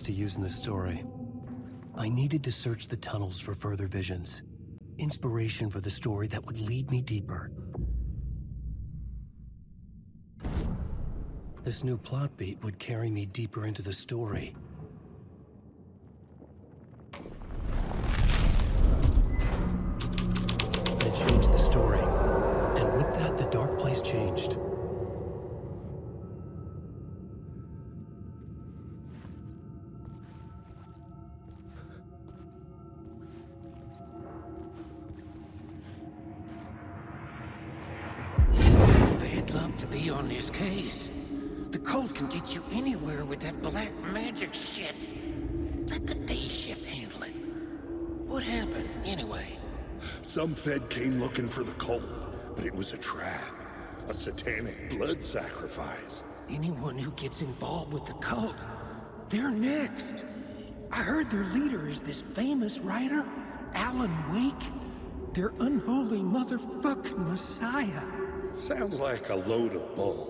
to use in the story. I needed to search the tunnels for further visions. Inspiration for the story that would lead me deeper. This new plot beat would carry me deeper into the story. It changed the story. And with that, the dark place changed. To be on this case. The cult can get you anywhere with that black magic shit. Let the day shift handle it. What happened, anyway? Some Fed came looking for the cult, but it was a trap. A satanic blood sacrifice. Anyone who gets involved with the cult, they're next. I heard their leader is this famous writer, Alan Wake. Their unholy motherfucking messiah. Sounds like a load of bull.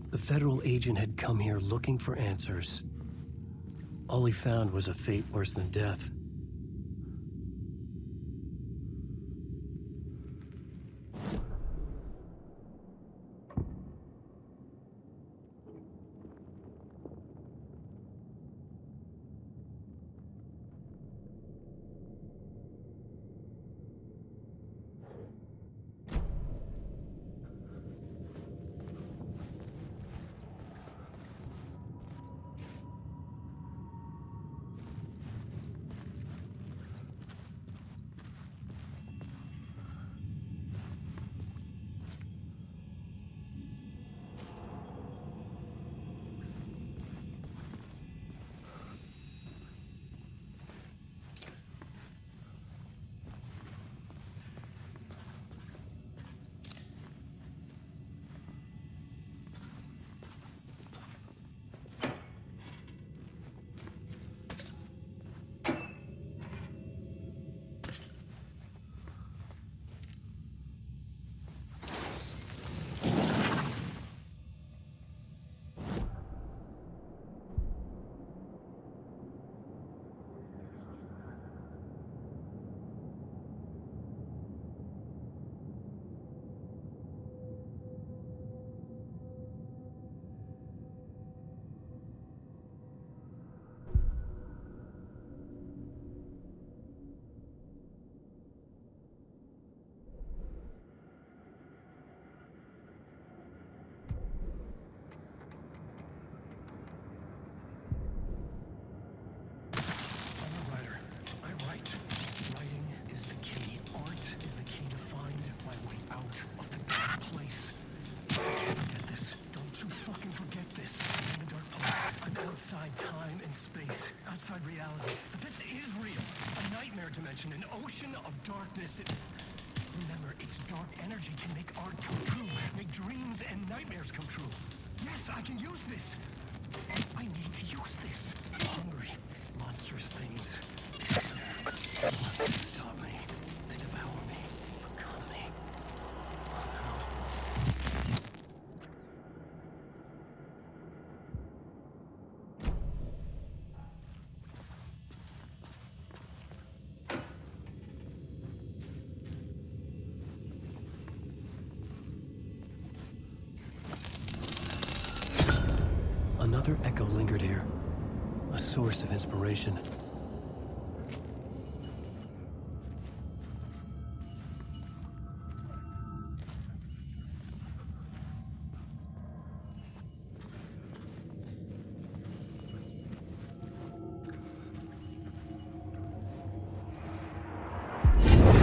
The federal agent had come here looking for answers. All he found was a fate worse than death. Outside reality. But this is real. A nightmare dimension, an ocean of darkness. Remember, its dark energy can make art come true, make dreams and nightmares come true. Yes, I can use this. I need to use this. Hungry, monstrous things. Stop me. They devour me. Become me. Another echo lingered here, a source of inspiration.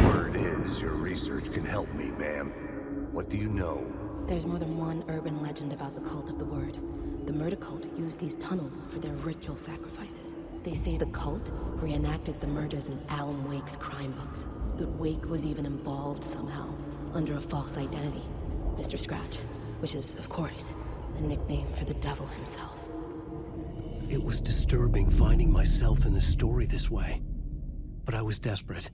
Word is your research can help me, ma'am. What do you know? There's more than one urban legend about the cult of the Word. The murder cult used these tunnels for their ritual sacrifices. They say the cult reenacted the murders in Alan Wake's crime books. That Wake was even involved somehow, under a false identity, Mr. Scratch, which is, of course, a nickname for the devil himself. It was disturbing finding myself in the story this way. But I was desperate,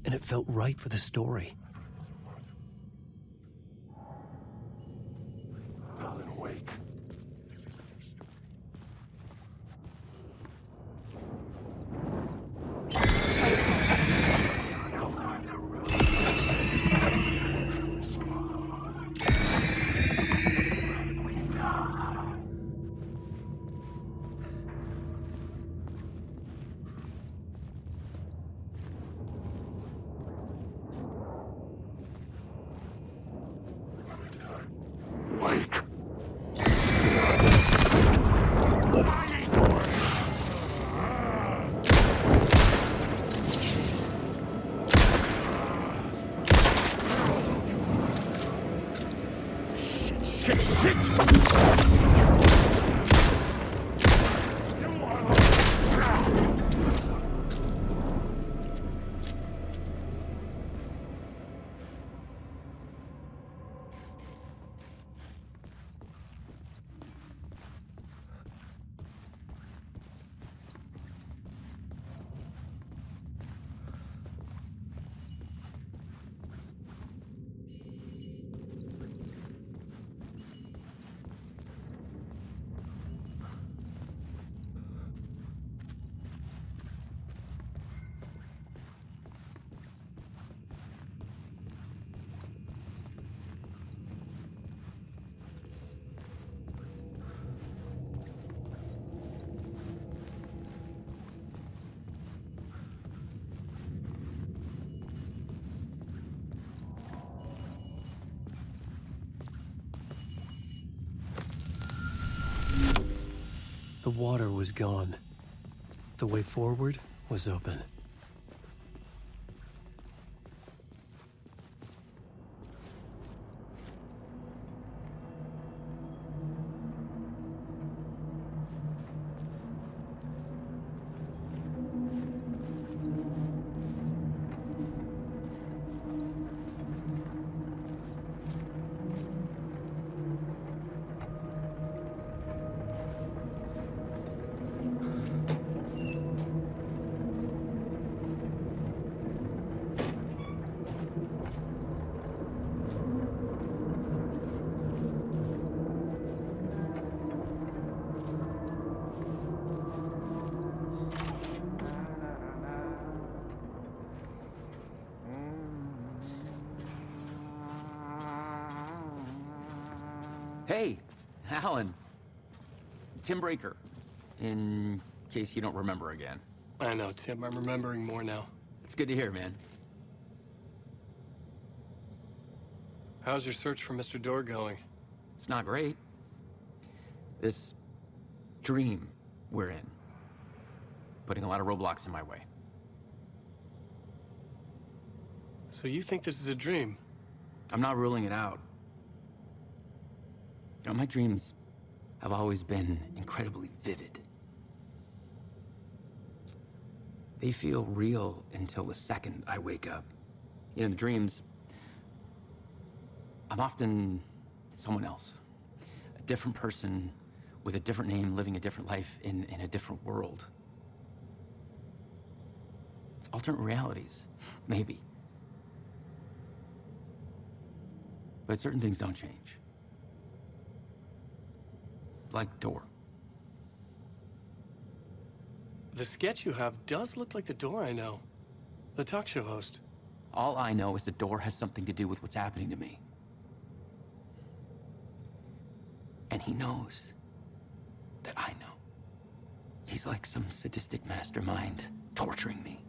and it felt right for the story. The water was gone. The way forward was open. Hey, Alan. Tim Breaker, in case you don't remember again. I know, Tim. I'm remembering more now. It's good to hear, man. How's your search for Mr. Dorr going? It's not great. This dream we're in, putting a lot of roadblocks in my way. So you think this is a dream? I'm not ruling it out. You know, my dreams have always been incredibly vivid. They feel real until the second I wake up. You know, in the dreams, I'm often someone else. A different person with a different name, living a different life in a different world. It's alternate realities, maybe. But certain things don't change. Like Dorr. The sketch you have does look like the Dorr I know. The talk show host. All I know is the Dorr has something to do with what's happening to me. And he knows that I know. He's like some sadistic mastermind torturing me.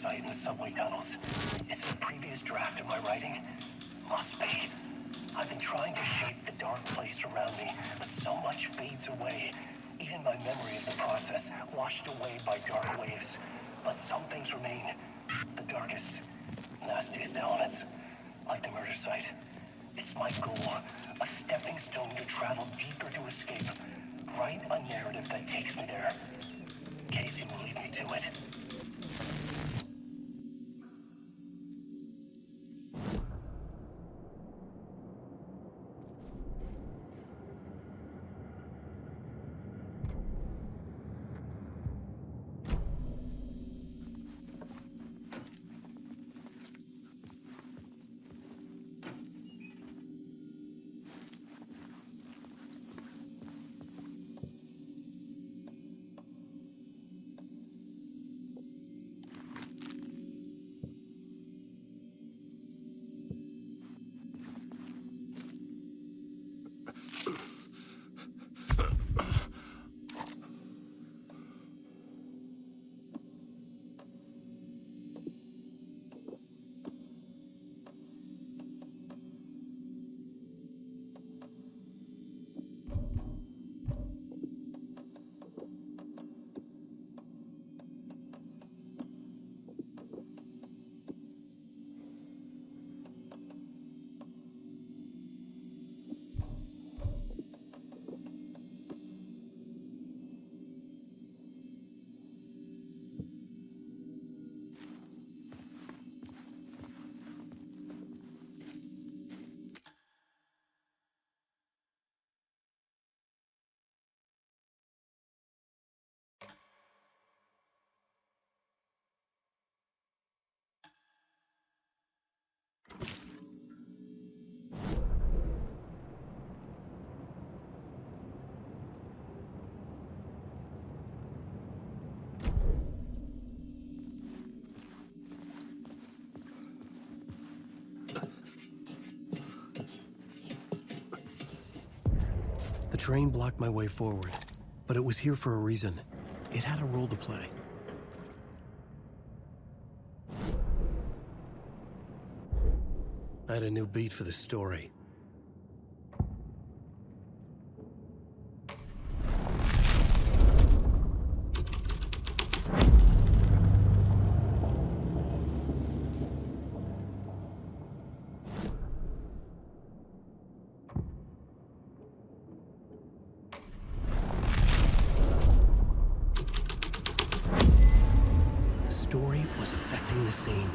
site in the subway tunnels. It's the previous draft of my writing. Must be. I've been trying to shape the dark place around me, but so much fades away. Even my memory of the process, washed away by dark waves. But some things remain. The darkest, nastiest elements, like the murder site. It's my goal, a stepping stone to travel deeper to escape. Write a narrative that takes me there. Casey will lead me to it. The train blocked my way forward, but it was here for a reason. It had a role to play. I had a new beat for the story. The story was affecting the scene.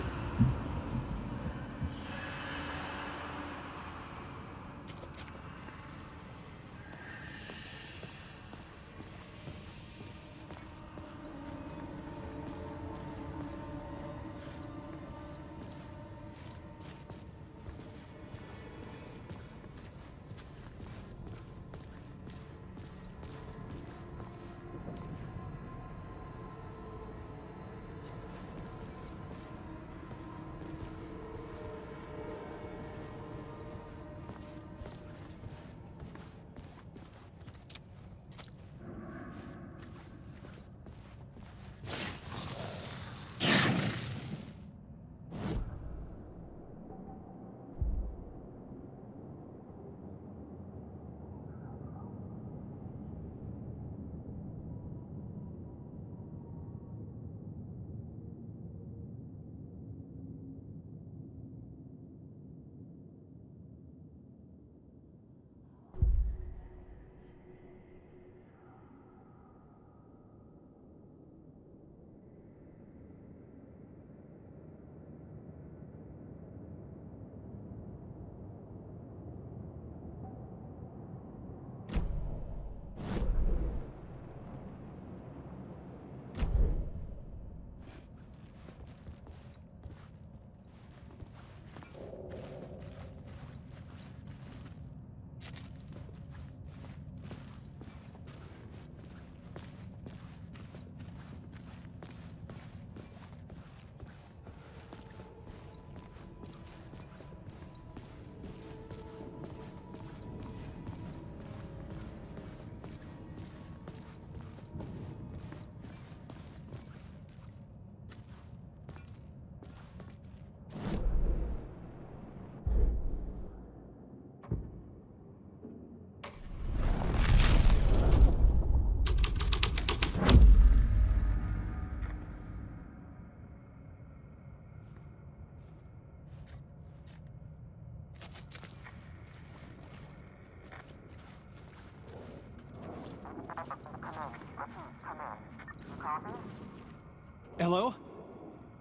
Hello?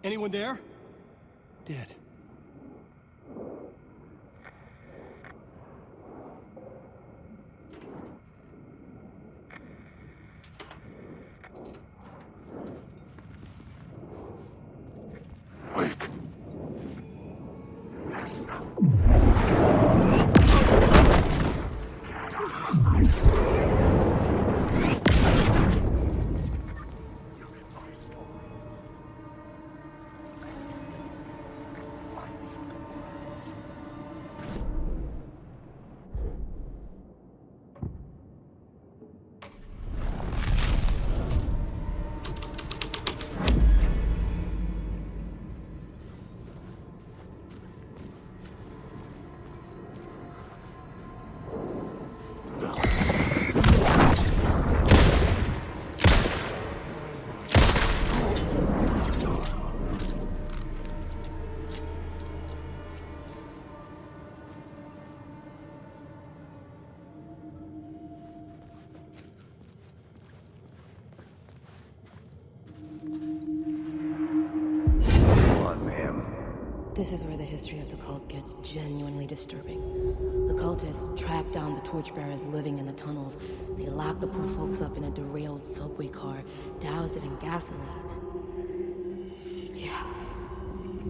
Anyone there? Dead. Wake. Yes, no. Get out of my sight. You get my story. I need the words. Come on, ma'am. This is where the history of the cult gets genuinely disturbing. The cultists tracked down the torchbearers living in the tunnels. They locked the poor folks up in a derailed subway car, doused it in gasoline, and... yeah.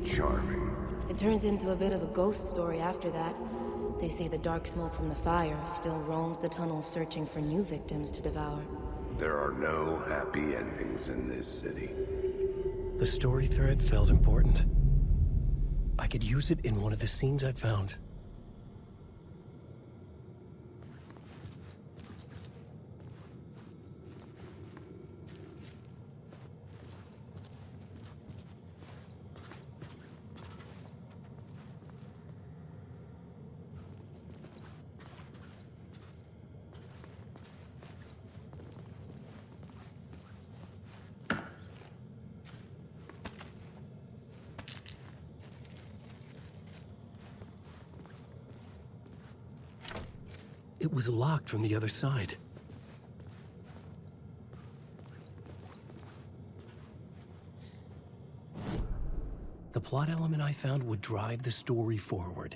Charming. It turns into a bit of a ghost story after that. They say the dark smoke from the fire still roams the tunnels searching for new victims to devour. There are no happy endings in this city. The story thread felt important. I could use it in one of the scenes I'd found. It was locked from the other side. The plot element I found would drive the story forward.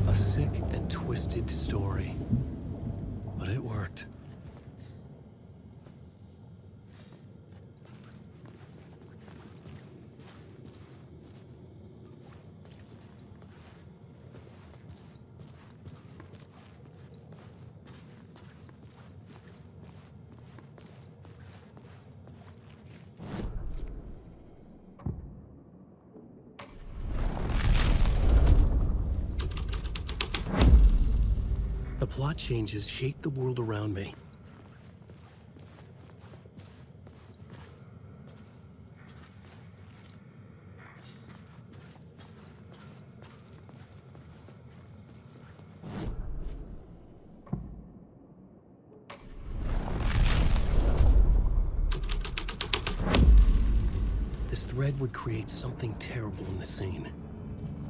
A sick and twisted story, but it worked. The plot changes shape the world around me. This thread would create something terrible in the scene,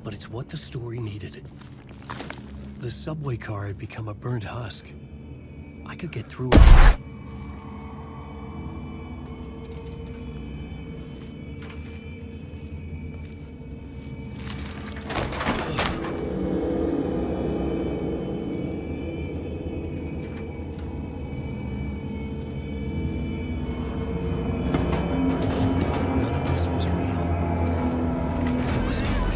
but it's what the story needed. The subway car had become a burnt husk. I could get through it. None of this was real. It wasn't real.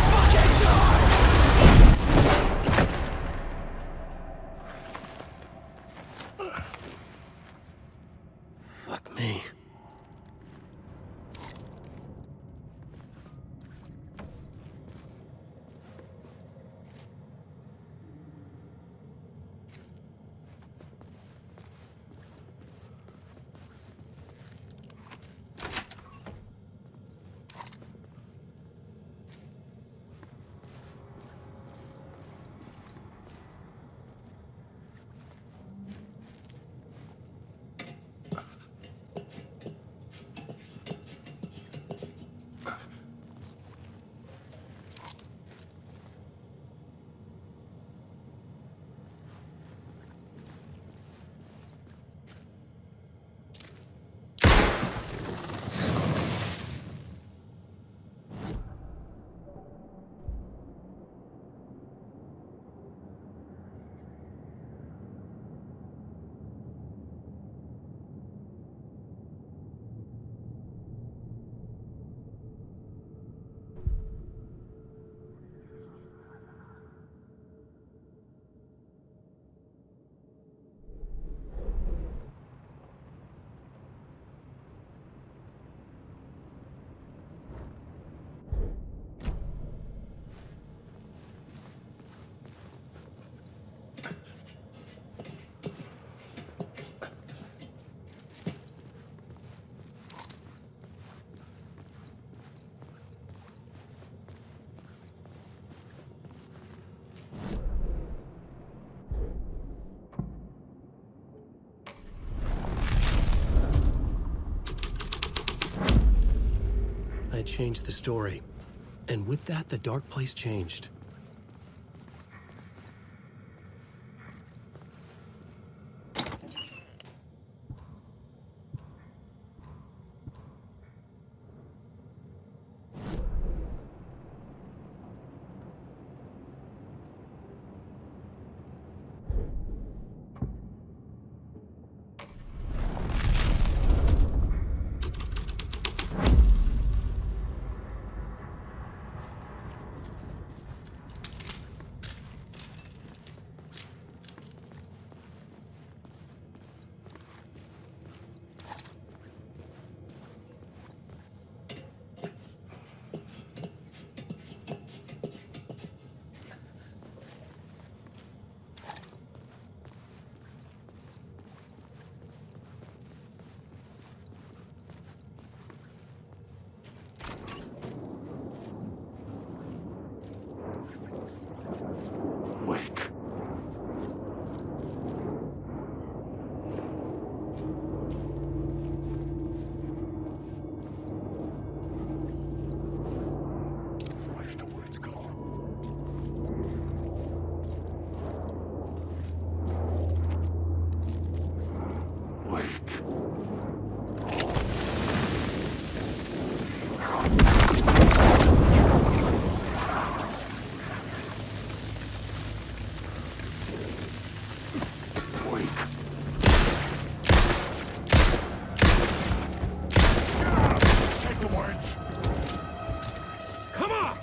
Fucking die! I changed the story. And with that, the dark place changed. Wake. Where's the words gone? Wake. Take the words. Come on!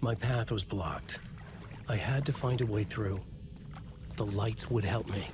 My path was blocked. I had to find a way through. The lights would help me.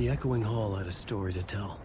The echoing hall had a story to tell.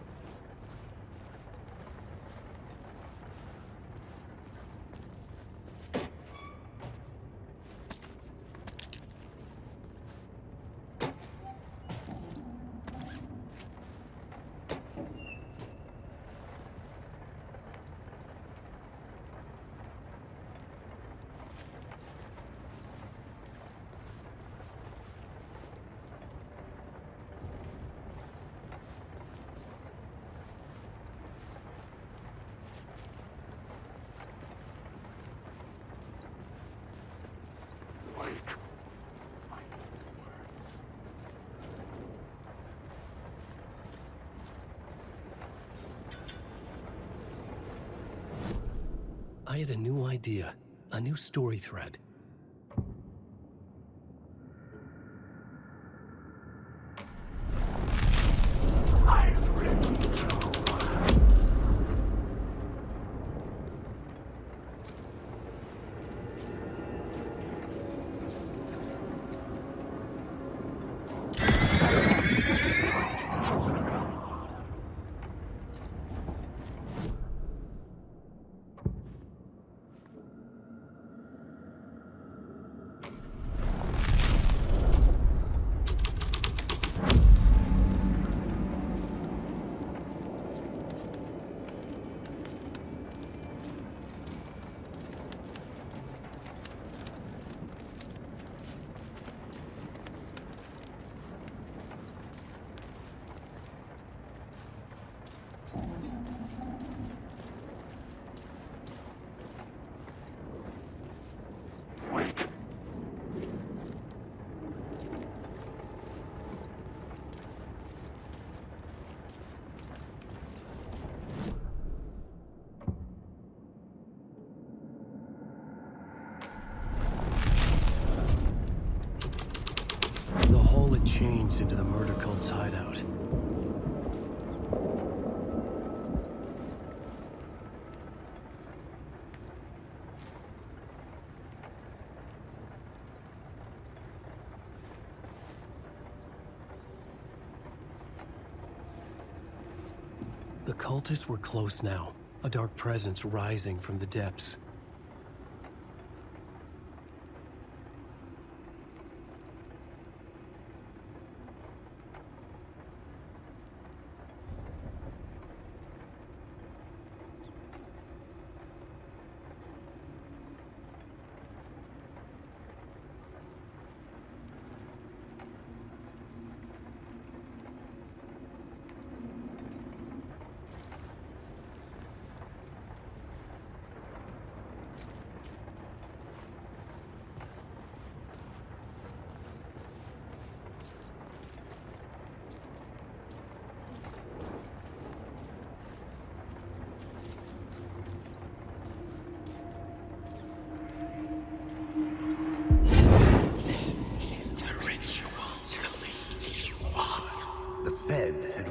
I had a new idea, a new story thread. The hall had changed into the murder cult's hideout. The cultists were close now, a dark presence rising from the depths.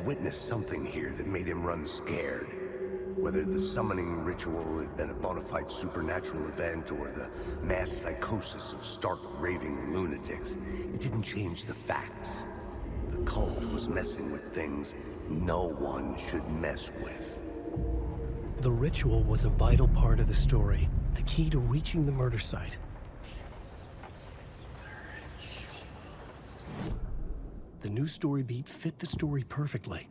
Witnessed something here that made him run scared. Whether the summoning ritual had been a bona fide supernatural event or the mass psychosis of stark raving lunatics, it didn't change the facts. The cult was messing with things no one should mess with. The ritual was a vital part of the story, the key to reaching the murder site. The new story beat fit the story perfectly.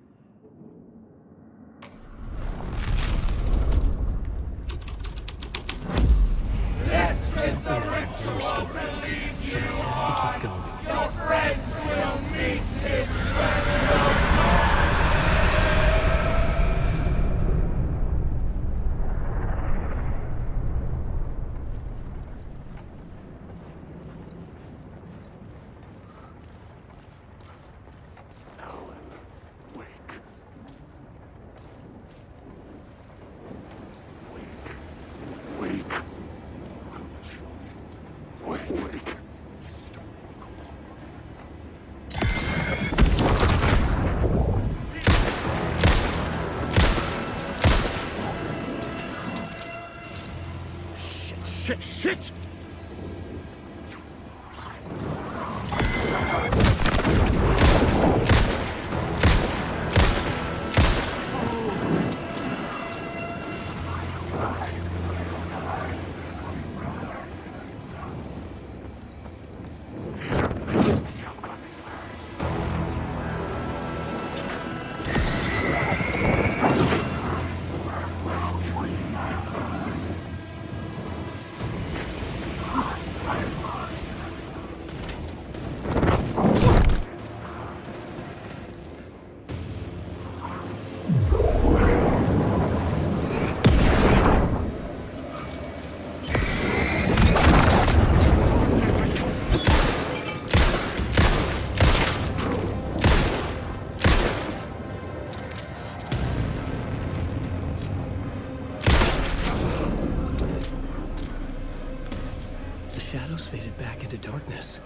This is the ritual to lead you on. Your friends will meet it. Shit! Shadows faded back into darkness.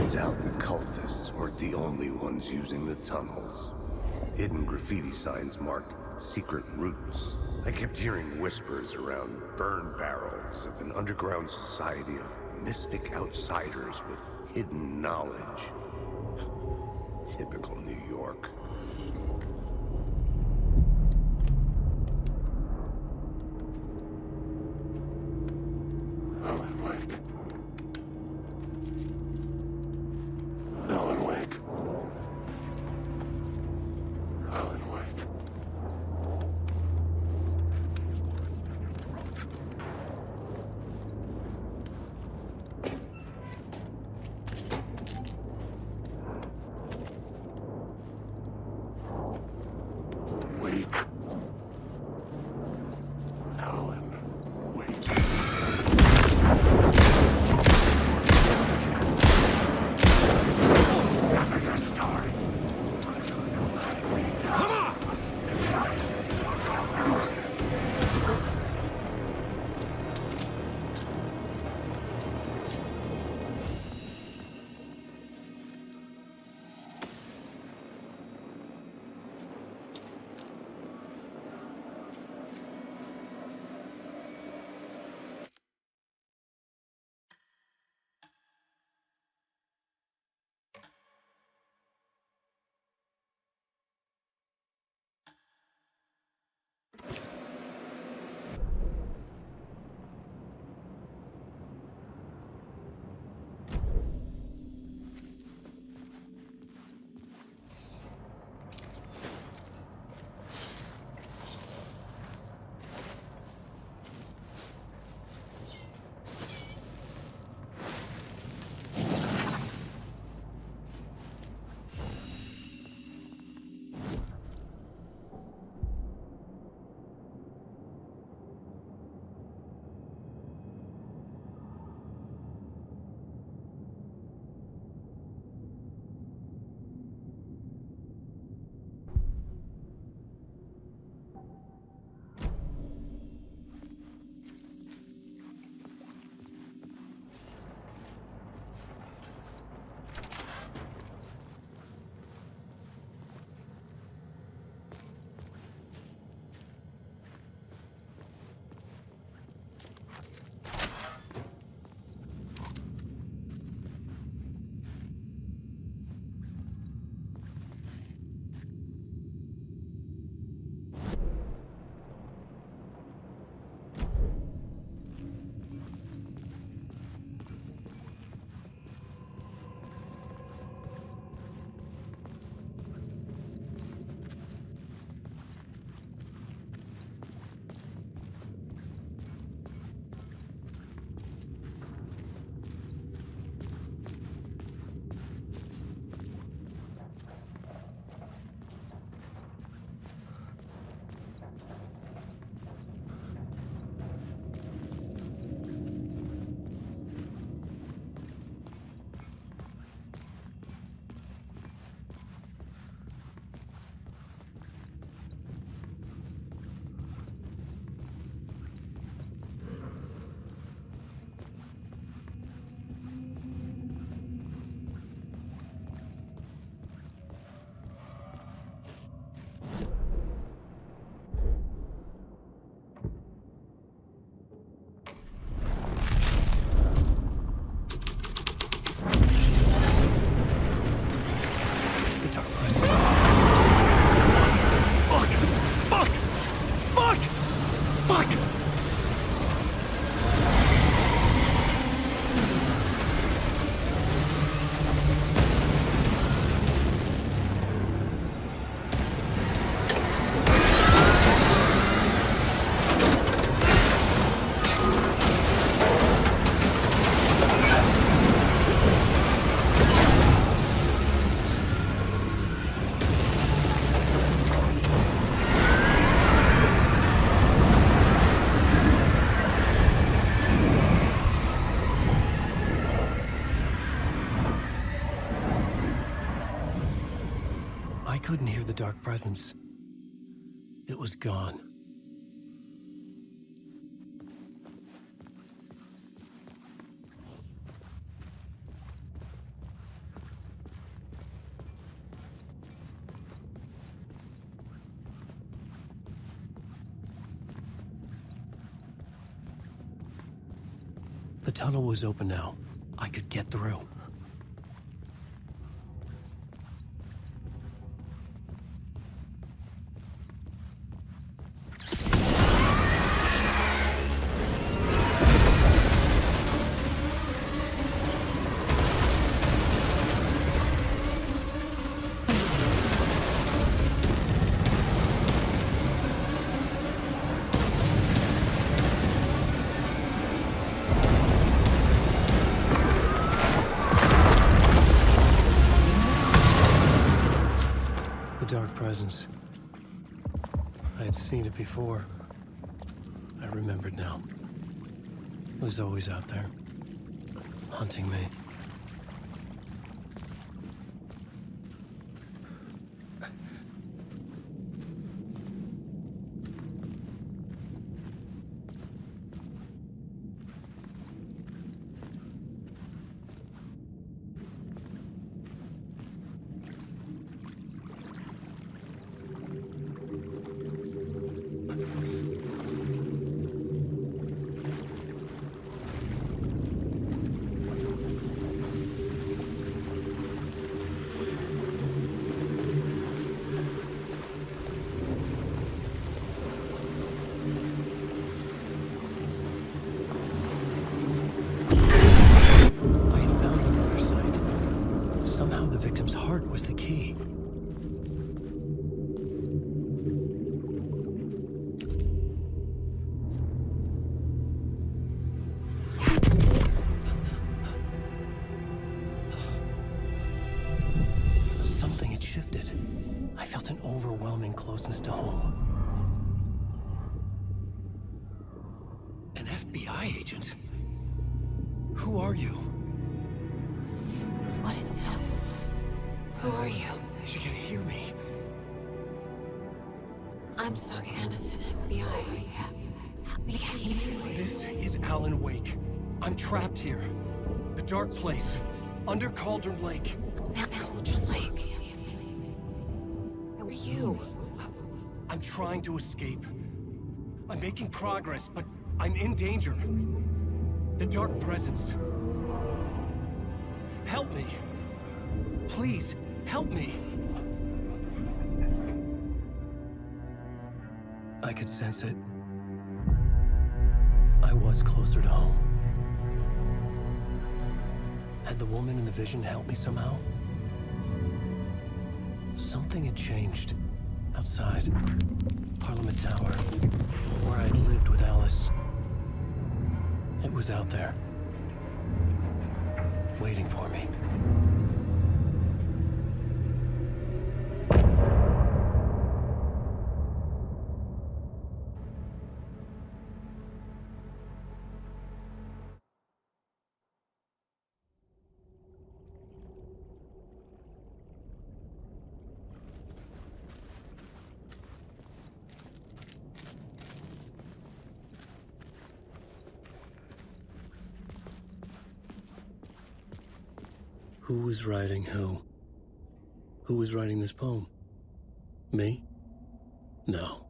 Turns out the cultists weren't the only ones using the tunnels. Hidden graffiti signs marked secret routes. I kept hearing whispers around burn barrels of an underground society of mystic outsiders with hidden knowledge. Typical New York. Alan Wake. Alan Wake. Alan Wake. Wake. Alan Wake. Another story. I couldn't hear the dark presence. It was gone. The tunnel was open now. I could get through. Dark presence. I had seen it before. I remembered now. It was always out there, hunting me. The victim's heart was the key. Something had shifted. I felt an overwhelming closeness to home. An FBI agent? Who are you? What is this? Who are you? She can hear me. I'm Saga Anderson, FBI. This is Alan Wake. I'm trapped here. The dark place. Under Cauldron Lake. Cauldron Lake? Who are you? I'm trying to escape. I'm making progress, but I'm in danger. The dark presence. Help me. Please, help me. I could sense it. I was closer to home. Had the woman in the vision helped me somehow? Something had changed. Outside. Parliament Tower. Where I'd lived with Alice. It was out there. Waiting for me. Who was writing who? Who was writing this poem? Me? No.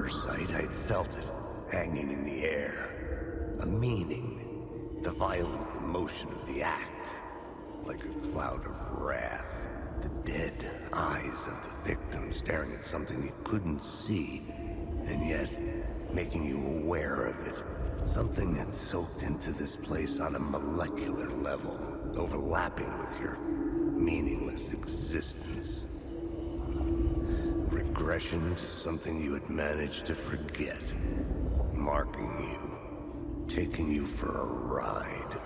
murder site, I'd felt it, hanging in the air. A meaning. The violent emotion of the act. Like a cloud of wrath. The dead eyes of the victim staring at something you couldn't see, and yet making you aware of it. Something that soaked into this place on a molecular level, overlapping with your meaningless existence. Regression to something you had managed to forget. Marking you, taking you for a ride,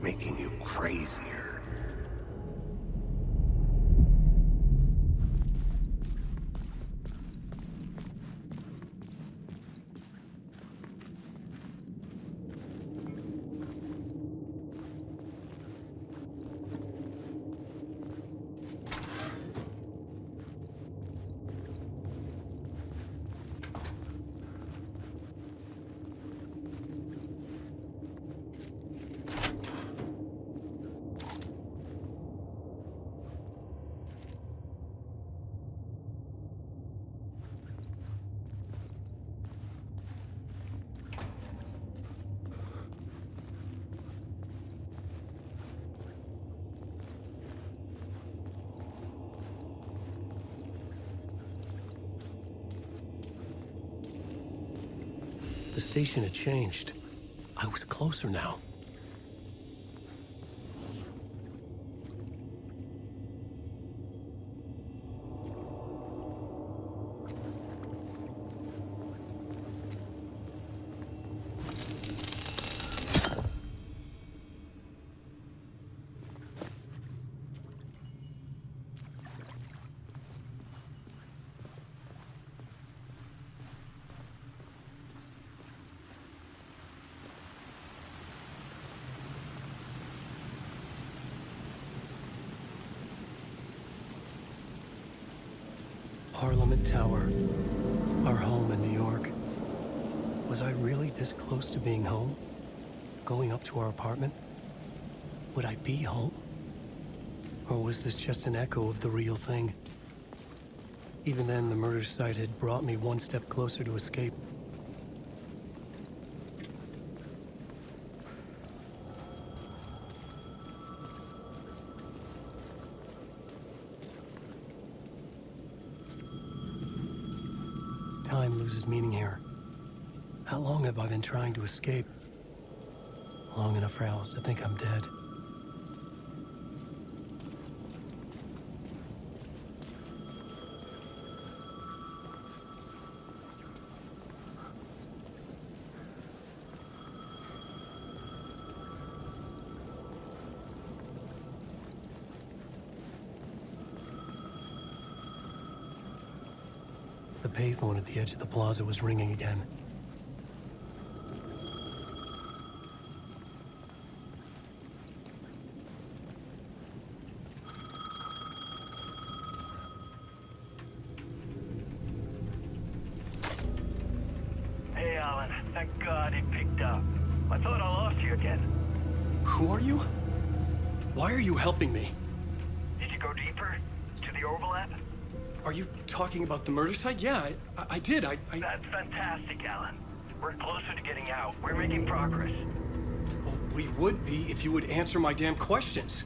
making you crazier. The station had changed. I was closer now. Parliament Tower, our home in New York. Was I really this close to being home? Going up to our apartment? Would I be home? Or was this just an echo of the real thing? Even then, the murder site had brought me one step closer to escape. Time loses meaning here. How long have I been trying to escape? Long enough for Alice to think I'm dead. The payphone at the edge of the plaza was ringing again. Hey, Alan. Thank God it picked up. I thought I lost you again. Who are you? Why are you helping me? Did you go deeper? To the overlap? Are you talking about the murder site? Yeah, I did. That's fantastic, Alan. We're closer to getting out. We're making progress. Well, we would be if you would answer my damn questions.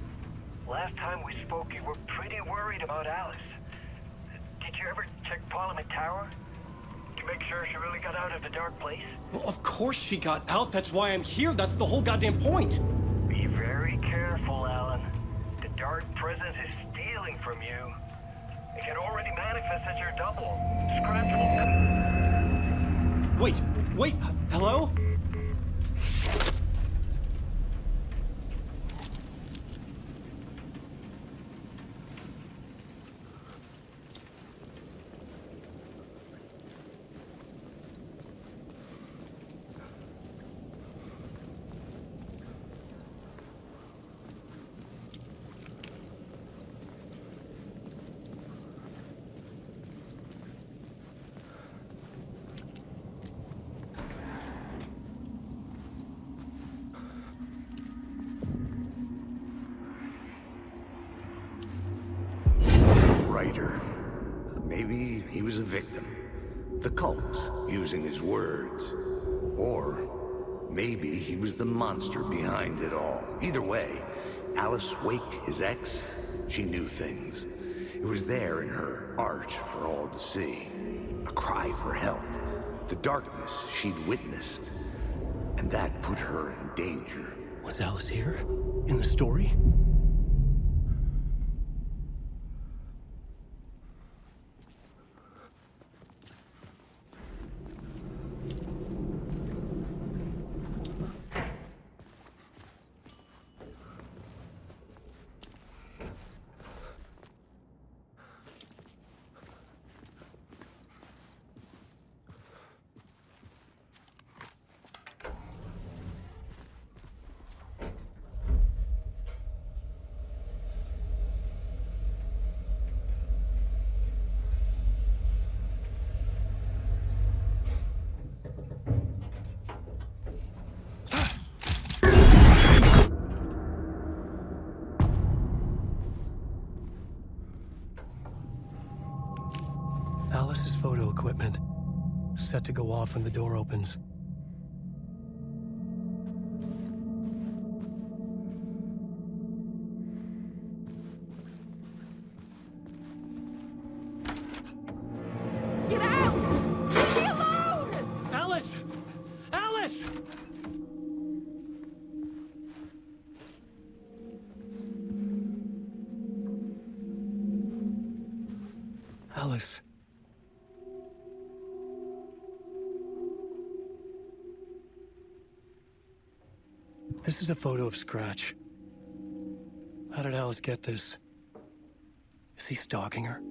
Last time we spoke, you were pretty worried about Alice. Did you ever check Parliament Tower? To make sure she really got out of the dark place? Well, of course she got out. That's why I'm here. That's the whole goddamn point. Be very careful, Alan. The dark presence is stealing from you. It can already manifest as your double. Scratchable. Wait, hello? Writer. Maybe he was a victim. the cult, using his words. Or maybe he was the monster behind it all. Either way, Alice Wake, his ex, she knew things. It was there in her art for all to see. A cry for help. The darkness she'd witnessed. And that put her in danger. Was Alice here? In the story? Alice's photo equipment, set to go off when the door opens. Get out! Leave me alone! Alice! Alice! Alice. This is a photo of Scratch. How did Alice get this? Is he stalking her?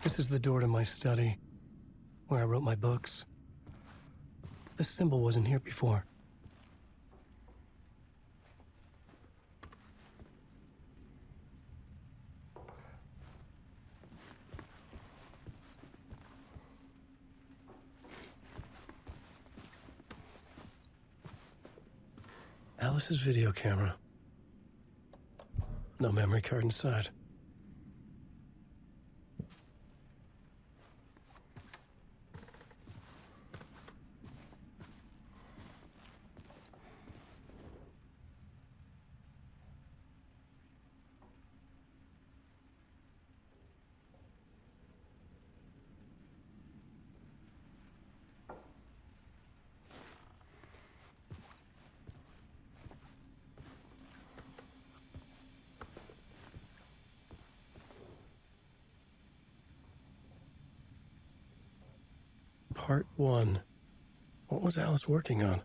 This is the door to my study, where I wrote my books. This symbol wasn't here before. Alice's video camera. No memory card inside. Part 1. What was Alice working on?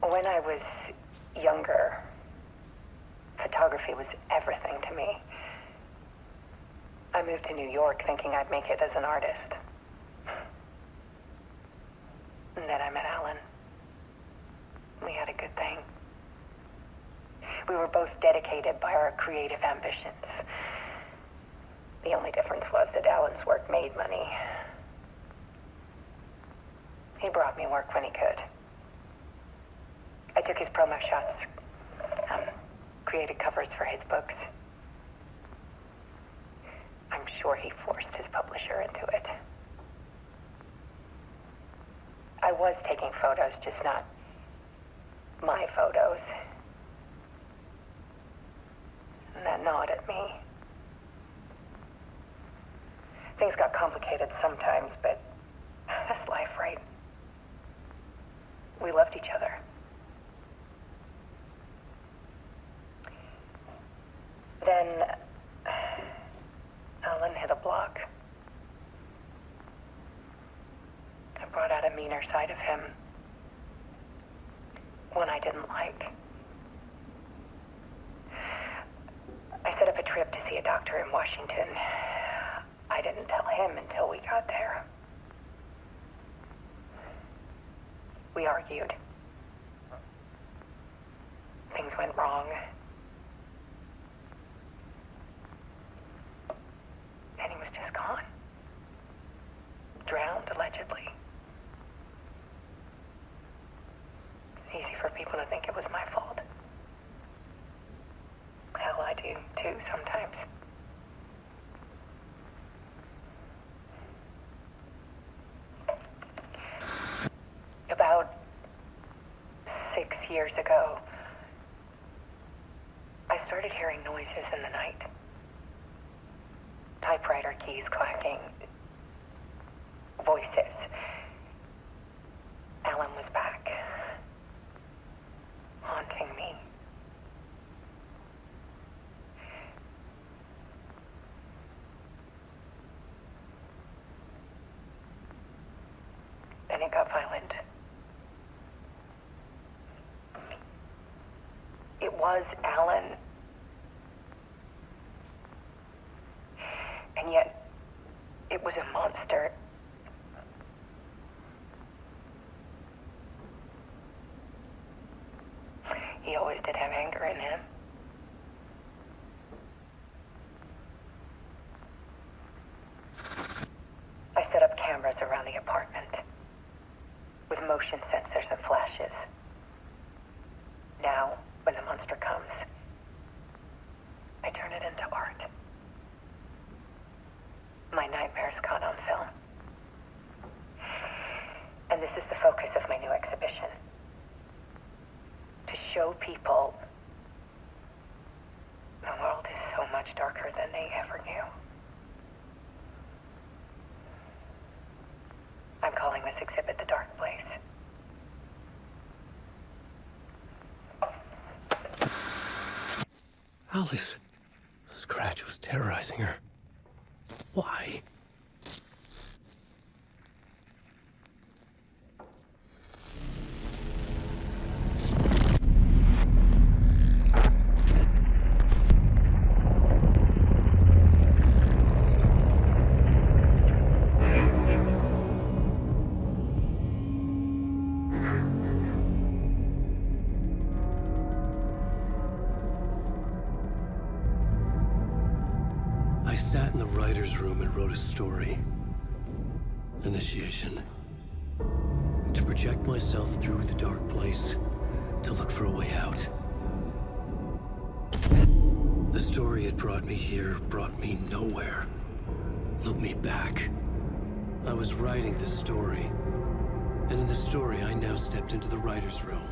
When I was younger, photography was everything to me. I moved to New York thinking I'd make it as an artist. And then I met Alan. We had a good thing. We were both dedicated by our creative ambitions. The only difference was that Alan's work made money. He brought me work when he could. I took his promo shots, created covers for his books. I'm sure he forced his publisher into it. I was taking photos, just not my photos. And that gnawed at me. Things got complicated sometimes, but that's life, right? We loved each other. Then Alan hit a block. brought out a meaner side of him. One I didn't like. I set up a trip to see a doctor in Washington. I didn't tell him until we got there. We argued. Things went wrong. And he was just gone. Drowned, allegedly. It's easy for people to think it was my fault. Hell, I do, too, sometimes. About 6 years ago, I started hearing noises in the night. Typewriter keys clacking. Voices. Alan was back. Haunting me. Then it got violent. It was Alan. And yet, it was a monster. He always did have anger in him. I set up cameras around the apartment with motion sensors and flashes. Now, when the monster comes, I turn it into art. My nightmares caught on film. And this is the focus of my new exhibition. To show people the world is so much darker than they ever knew. I'm calling this exhibit The Dark Place. Alice. Scratch was terrorizing her. Why? I sat in the writer's room and wrote a story. Initiation. To project myself through the dark place, to look for a way out. The story had brought me here, brought me nowhere. Looped me back. I was writing the story. And in the story, I now stepped into the writer's room.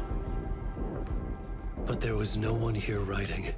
But there was no one here writing.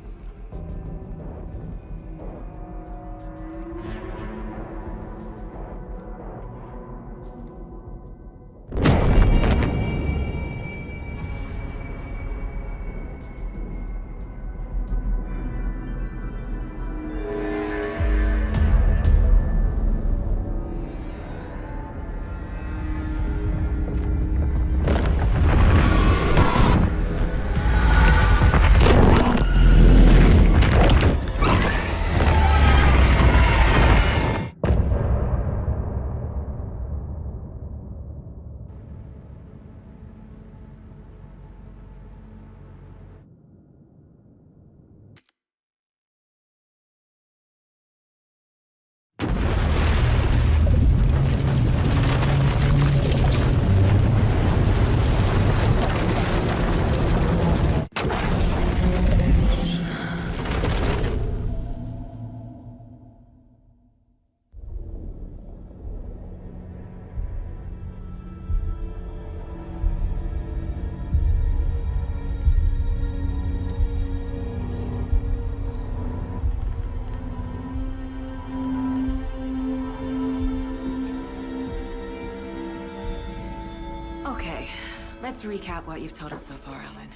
Let's recap what you've told us so far, Alan.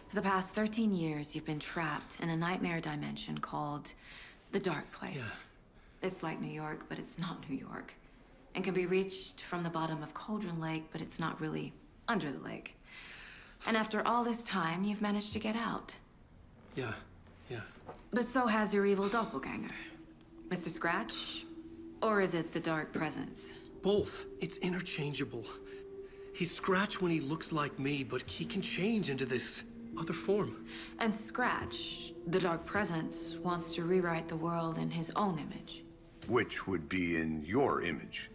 For the past 13 years, you've been trapped in a nightmare dimension called the Dark Place. Yeah. It's like New York, but it's not New York. and can be reached from the bottom of Cauldron Lake, but it's not really under the lake. And after all this time, you've managed to get out. Yeah. But so has your evil doppelganger. Mr. Scratch? Or is it the Dark Presence? Both. It's interchangeable. He's Scratch when he looks like me, but he can change into this other form. And Scratch, the Dark Presence, wants to rewrite the world in his own image. Which would be in your image,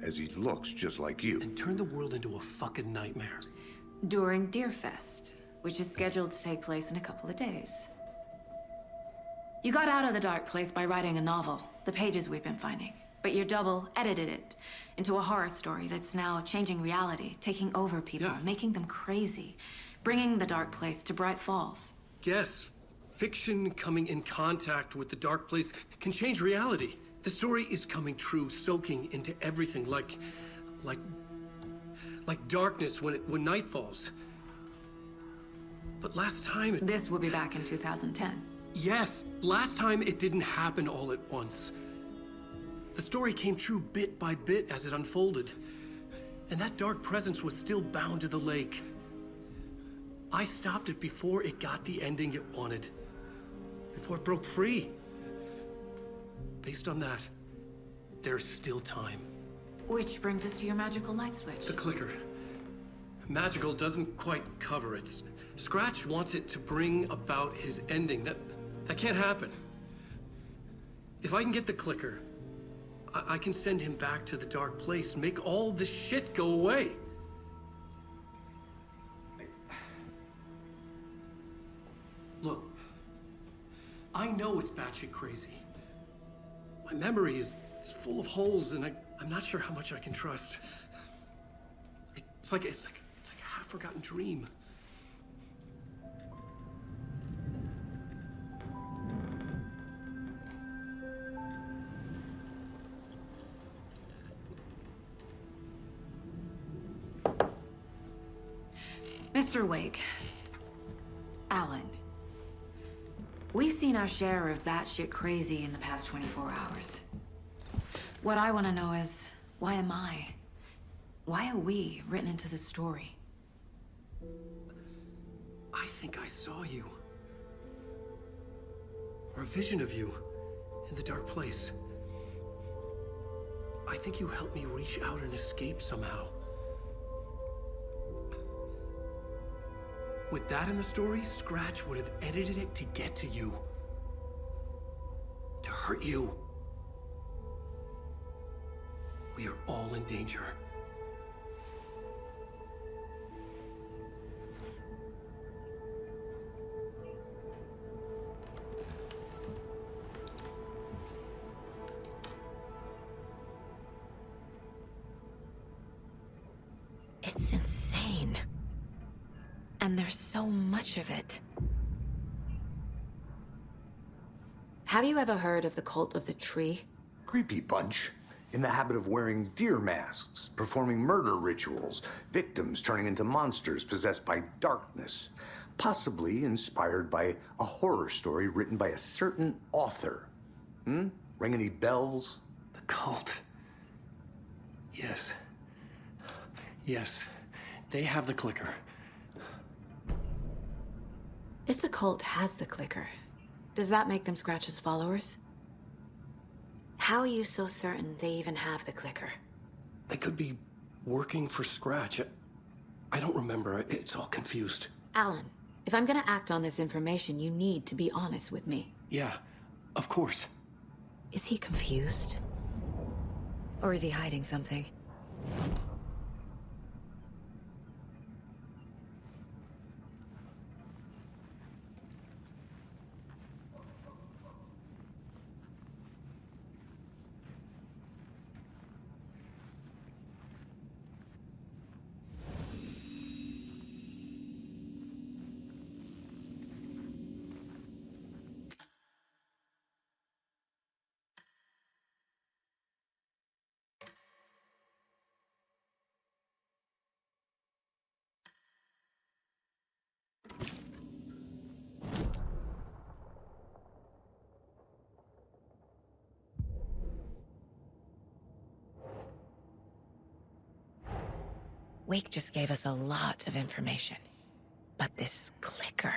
as he looks just like you. And turn the world into a fucking nightmare. During Deerfest, which is scheduled to take place in a couple of days. You got out of the dark place by writing a novel, the pages we've been finding. But your double edited it into a horror story that's now changing reality, taking over people, making them crazy, bringing the dark place to Bright Falls. Yes, fiction coming in contact with the dark place can change reality. The story is coming true, soaking into everything like darkness when night falls. But last time This will be back in 2010. Yes, last time it didn't happen all at once. The story came true bit by bit as it unfolded. And that dark presence was still bound to the lake. I stopped it before it got the ending it wanted. Before it broke free. Based on that, there's still time. Which brings us to your magical light switch. The clicker. Magical doesn't quite cover it. Scratch wants it to bring about his ending. That can't happen. If I can get the clicker, I can send him back to the dark place, make all this shit go away. Look, I know it's batshit crazy. My memory is full of holes, and I'm not sure how much I can trust. It's like a half-forgotten dream. Mr. Wake, Alan, we've seen our share of batshit crazy in the past 24 hours. What I want to know is, why am I? Why are we written into the story? I think I saw you. Or a vision of you in the dark place. I think you helped me reach out and escape somehow. With that in the story, Scratch would have edited it to get to you. To hurt you. We are all in danger. It's insane. And there's so much of it. Have you ever heard of the cult of the tree? Creepy bunch. In the habit of wearing deer masks, performing murder rituals, victims turning into monsters possessed by darkness, possibly inspired by a horror story written by a certain author. Ring any bells? The cult. Yes. Yes. They have the clicker. If the cult has the clicker, does that make them Scratch's followers? How are you so certain they even have the clicker? They could be working for Scratch. I don't remember. It's all confused. Alan, if I'm gonna act on this information, you need to be honest with me. Yeah, of course. Is he confused? Or is he hiding something? Wake just gave us a lot of information. But this clicker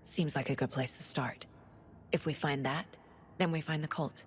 seems like a good place to start. If we find that, then we find the cult.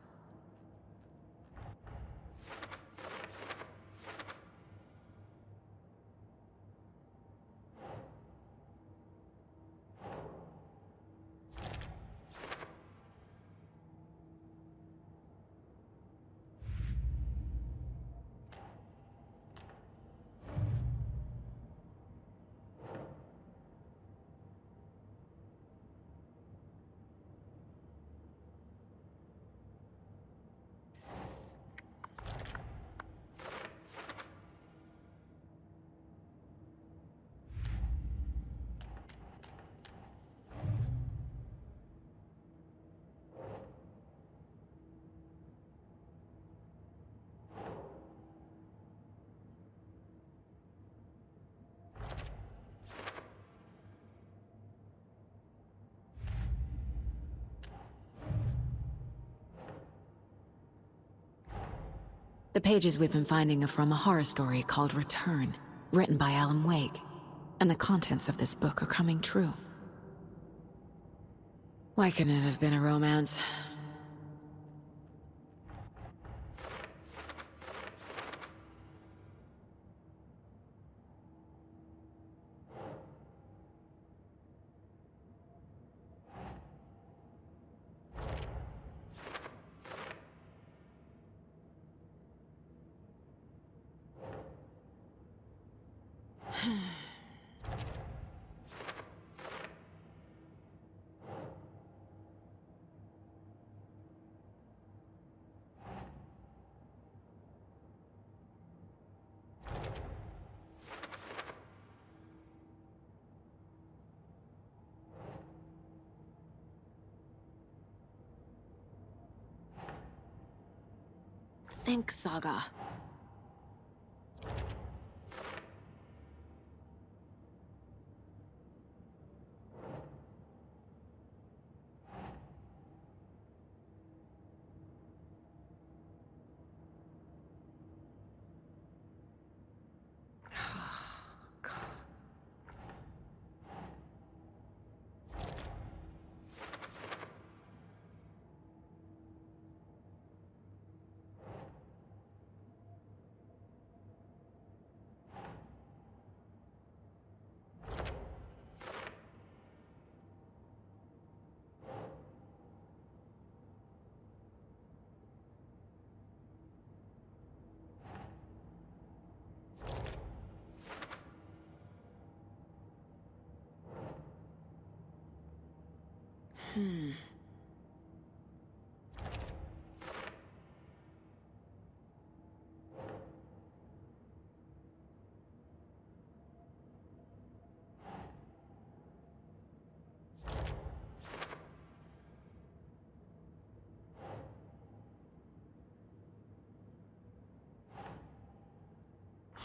The pages we've been finding are from a horror story called Return, written by Alan Wake, and the contents of this book are coming true. Why couldn't it have been a romance? Think, Saga.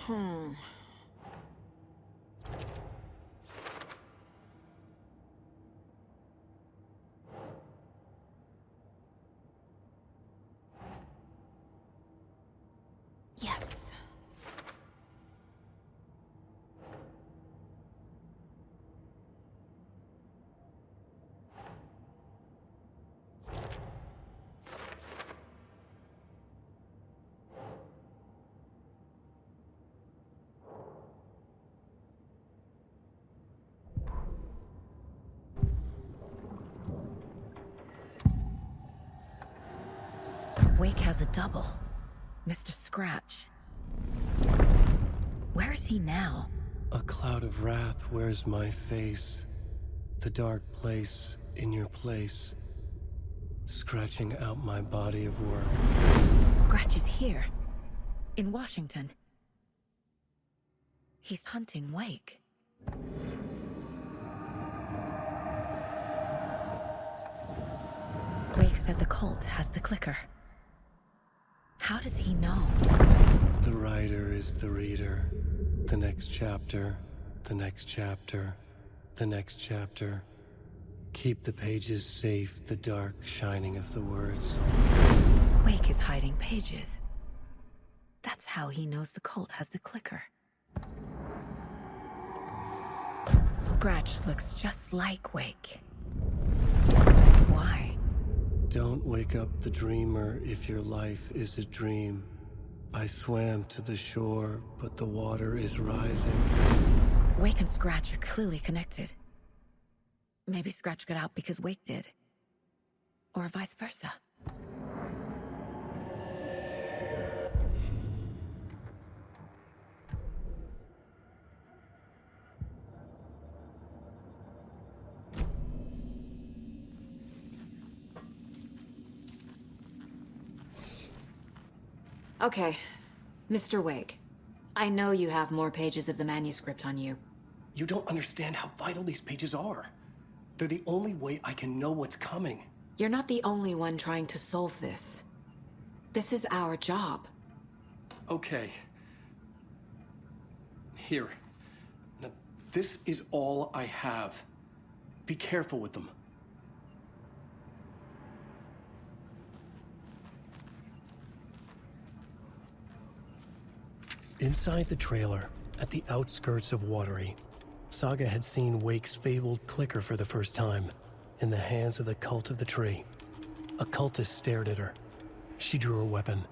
Hmm. Yes. Wake has a double. Mr. Scratch. Where is he now? A cloud of wrath wears my face. The dark place in your place. Scratching out my body of work. Scratch is here. In Washington. He's hunting Wake. Wake said the cult has the clicker. How does he know? The writer is the reader. The next chapter, the next chapter, the next chapter. Keep the pages safe, the dark shining of the words. Wake is hiding pages. That's how he knows the cult has the clicker. Scratch looks just like Wake. Why? Don't wake up the dreamer if your life is a dream. I swam to the shore, but the water is rising. Wake and Scratch are clearly connected. Maybe Scratch got out because Wake did. Or vice versa. Okay, Mr. Wake. I know you have more pages of the manuscript on you. You don't understand how vital these pages are. They're the only way I can know what's coming. You're not the only one trying to solve this. This is our job. Okay. Here. Now, this is all I have. Be careful with them. Inside the trailer, at the outskirts of Watery, Saga had seen Wake's fabled clicker for the first time, in the hands of the Cult of the Tree. A cultist stared at her. She drew her weapon.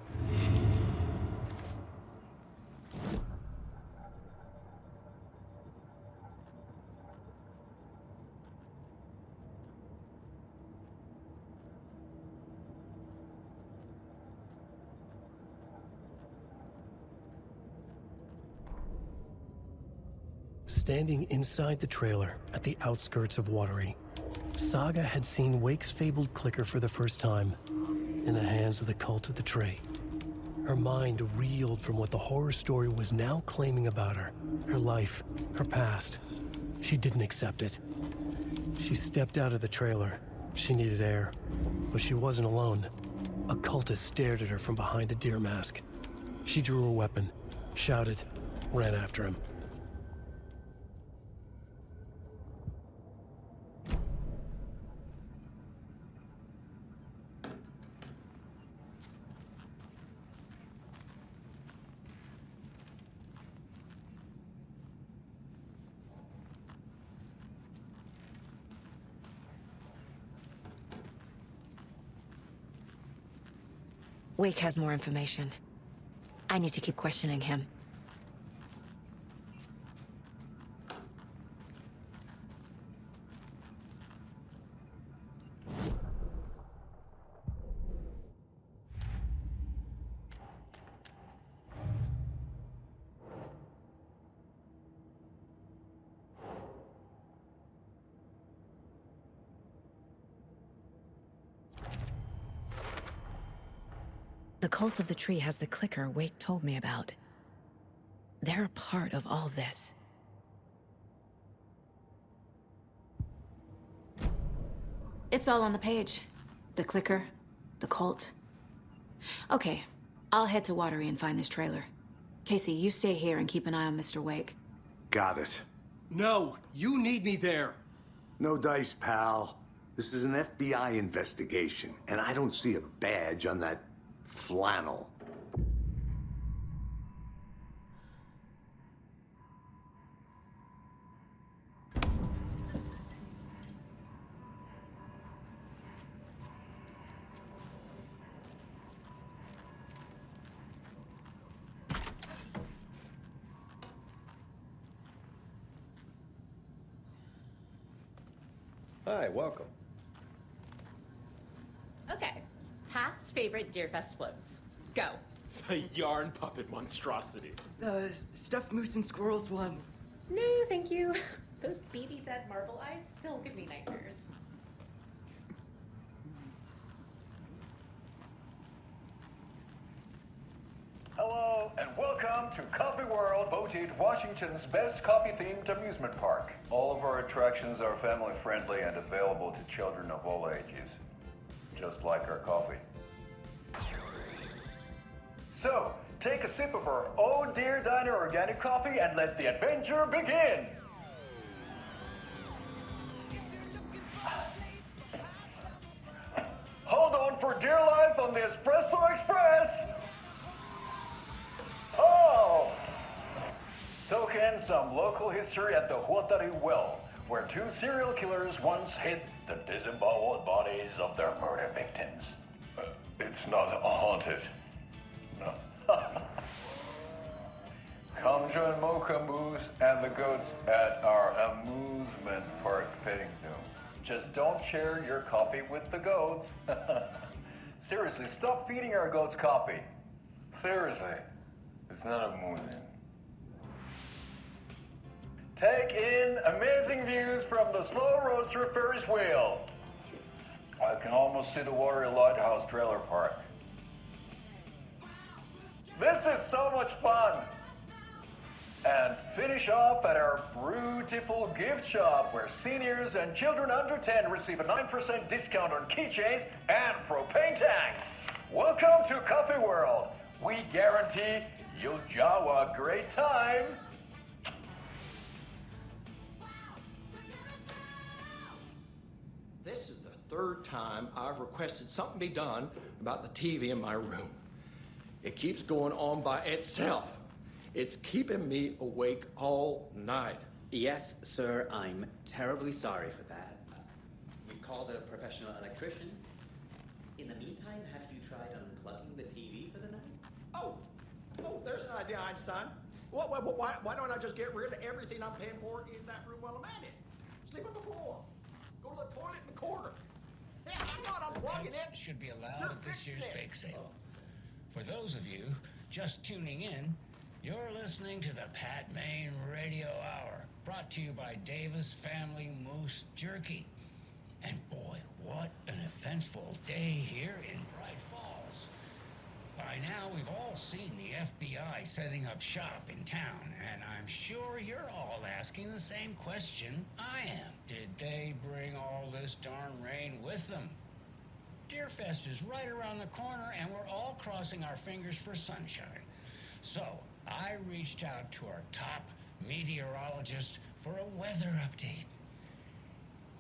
Standing inside the trailer at the outskirts of Watery, Saga had seen Wake's fabled clicker for the first time, in the hands of the Cult of the Tree. Her mind reeled from what the horror story was now claiming about her. Her life, her past. She didn't accept it. She stepped out of the trailer. She needed air. But she wasn't alone. A cultist stared at her from behind a deer mask. She drew her weapon, shouted, ran after him. Wake has more information. I need to keep questioning him. The Cult of the Tree has the clicker Wake told me about. They're a part of all this. It's all on the page. The clicker, the cult. Okay, I'll head to Watery and find this trailer. Casey, you stay here and keep an eye on Mr. Wake. Got it. No, you need me there. No dice, pal. This is an FBI investigation, and I don't see a badge on that flannel. Hi, welcome. Okay, past favorite Deerfest floats. Go. The yarn puppet monstrosity. Stuffed moose and squirrels one. No, thank you. Those beady dead marble eyes still give me nightmares. Hello, and welcome to Coffee World, voted Washington's best coffee-themed amusement park. All of our attractions are family-friendly and available to children of all ages, just like our coffee. So, take a sip of our Oh Dear Diner organic coffee and let the adventure begin! Hold on for dear life on the Espresso Express! Oh! Soak in some local history at the Huatari Well, where two serial killers once hid the disemboweled bodies of their murder victims. It's not haunted. No. Come join Mocha Moose and the goats at our amusement park petting zoo. Just don't share your copy with the goats. Seriously, stop feeding our goats copy. Seriously, it's not amusing. Take in amazing views from the Slow Roaster Ferris wheel. I can almost see the Watery Lighthouse trailer park. This is so much fun. And finish off at our beautiful gift shop where seniors and children under 10 receive a 9% discount on keychains and propane tanks. Welcome to Coffee World. We guarantee you'll jaw a great time. This is the third time I've requested something be done about the TV in my room. It keeps going on by itself. It's keeping me awake all night. Yes, sir, I'm terribly sorry for that. We've called a professional electrician. In the meantime, have you tried unplugging the TV for the night? Oh, there's an idea, Einstein. Why don't I just get rid of everything I'm paying for in that room while I'm at it? Sleep on the floor. Go to the toilet in the corner. Yeah, I'm not unplugging it. Should be allowed at this year's bake sale. For those of you just tuning in, you're listening to the Pat Maine Radio Hour, brought to you by Davis Family Moose Jerky. And boy, what an eventful day here in Bright Falls. By now, we've all seen the FBI setting up shop in town, and I'm sure you're all asking the same question I am. Did they bring all this darn rain with them? Deerfest is right around the corner, and we're all crossing our fingers for sunshine. So, I reached out to our top meteorologist for a weather update.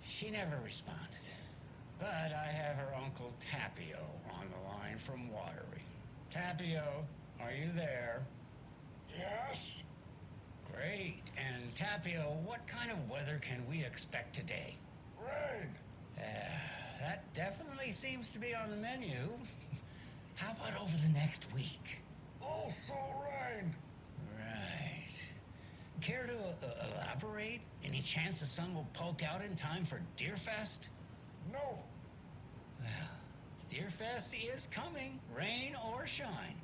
She never responded. But I have her Uncle Tapio on the line from Watery. Tapio, are you there? Yes. Great. And Tapio, what kind of weather can we expect today? Rain. That definitely seems to be on the menu. How about over the next week? Also rain. Right. Care to elaborate? Any chance the sun will poke out in time for Deerfest? No. Well, Deerfest is coming, rain or shine.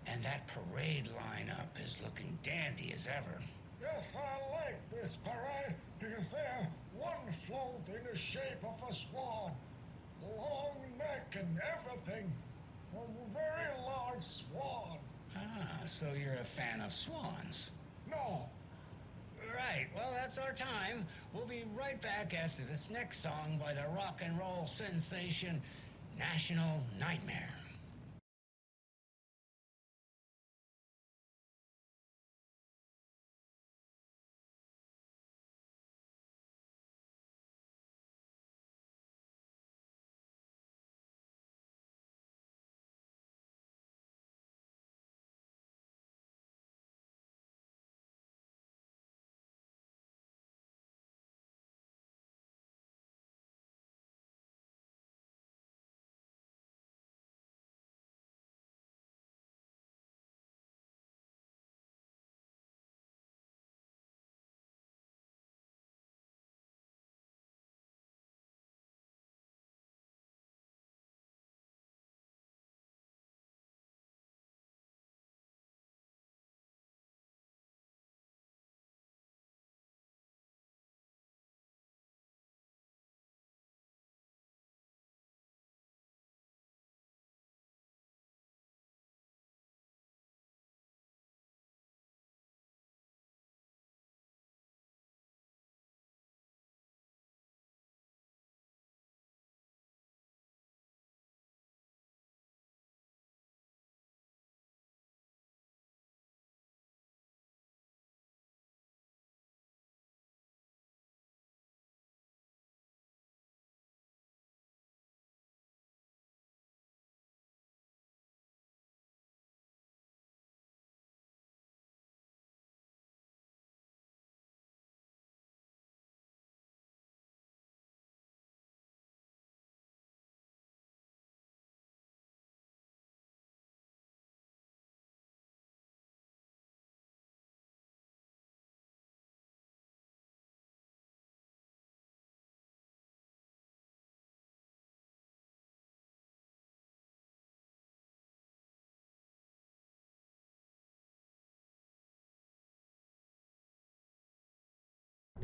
And that parade lineup is looking dandy as ever. Yes, I like this parade because they're one float in the shape of a swan. Long neck and everything. A very large swan. Ah, so you're a fan of swans? No. Right, well, that's our time. We'll be right back after this next song by the rock and roll sensation, National Nightmare.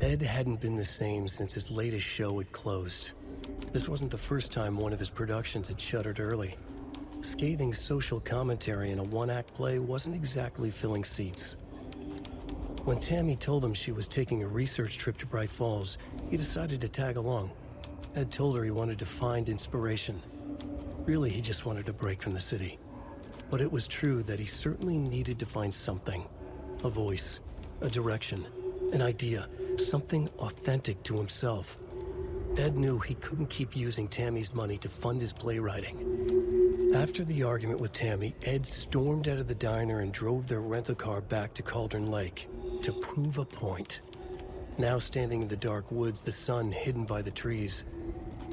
Ed hadn't been the same since his latest show had closed. This wasn't the first time one of his productions had shuttered early. Scathing social commentary in a one-act play wasn't exactly filling seats. When Tammy told him she was taking a research trip to Bright Falls, he decided to tag along. Ed told her he wanted to find inspiration. Really, he just wanted a break from the city. But it was true that he certainly needed to find something. A voice, a direction, an idea, something authentic to himself. Ed knew he couldn't keep using Tammy's money to fund his playwriting. After the argument with Tammy, Ed stormed out of the diner and drove their rental car back to Cauldron Lake to prove a point. Now standing in the dark woods, the sun hidden by the trees,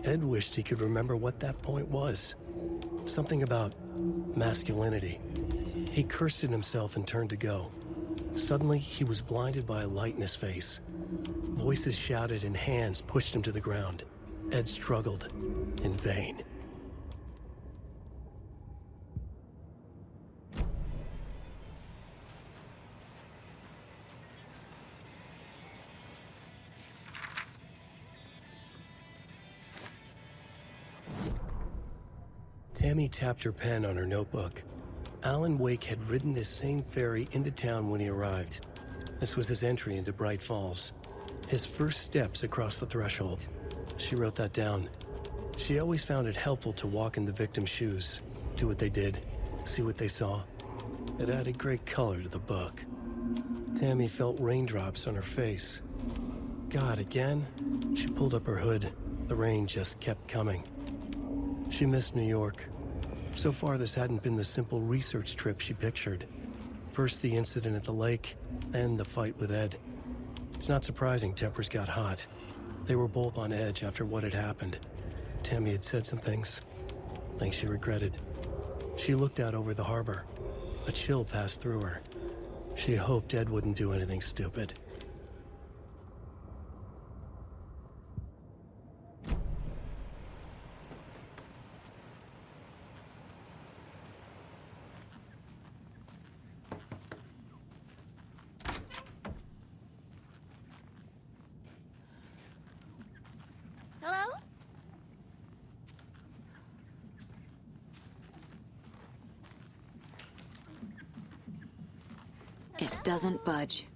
Ed wished he could remember what that point was. Something about masculinity. He cursed at himself and turned to go. Suddenly, he was blinded by a light in his face. Voices shouted and hands pushed him to the ground. Ed struggled in vain. Tammy tapped her pen on her notebook. Alan Wake had ridden this same ferry into town when he arrived. This was his entry into Bright Falls. His first steps across the threshold. She wrote that down. She always found it helpful to walk in the victim's shoes, do what they did, see what they saw. It added great color to the book. Tammy felt raindrops on her face. God, again? She pulled up her hood. The rain just kept coming. She missed New York. So far, this hadn't been the simple research trip she pictured. First the incident at the lake, then the fight with Ed. It's not surprising tempers got hot. They were both on edge after what had happened. Tammy had said some things she regretted. She looked out over the harbor. A chill passed through her. She hoped Ed wouldn't do anything stupid. Hello? It doesn't budge.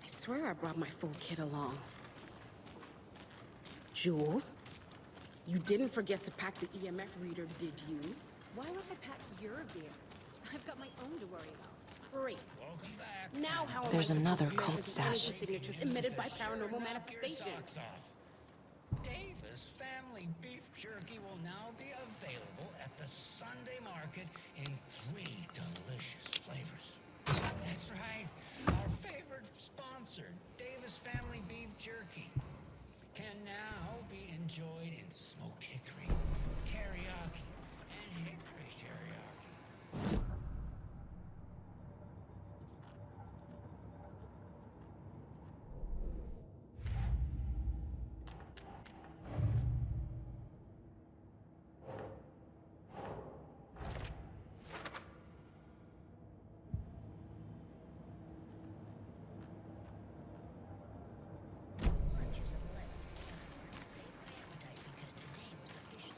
I swear I brought my full kit along. Jules, you didn't forget to pack the EMF reader, did you? Why would I pack your gear? I've got my own to worry about. Great. Welcome back. Now how am There's I supposed another to cult measure the stash. energy signatures emitted by paranormal manifestation? Socks off. Davis Family Beef Jerky will now be available at the Sunday market in 3 delicious flavors. That's right. Our favorite sponsor, Davis Family Beef Jerky, can now be enjoyed in smoked hickory, teriyaki, and hickory teriyaki. Lunch is a blend. Save my appetite because today was officially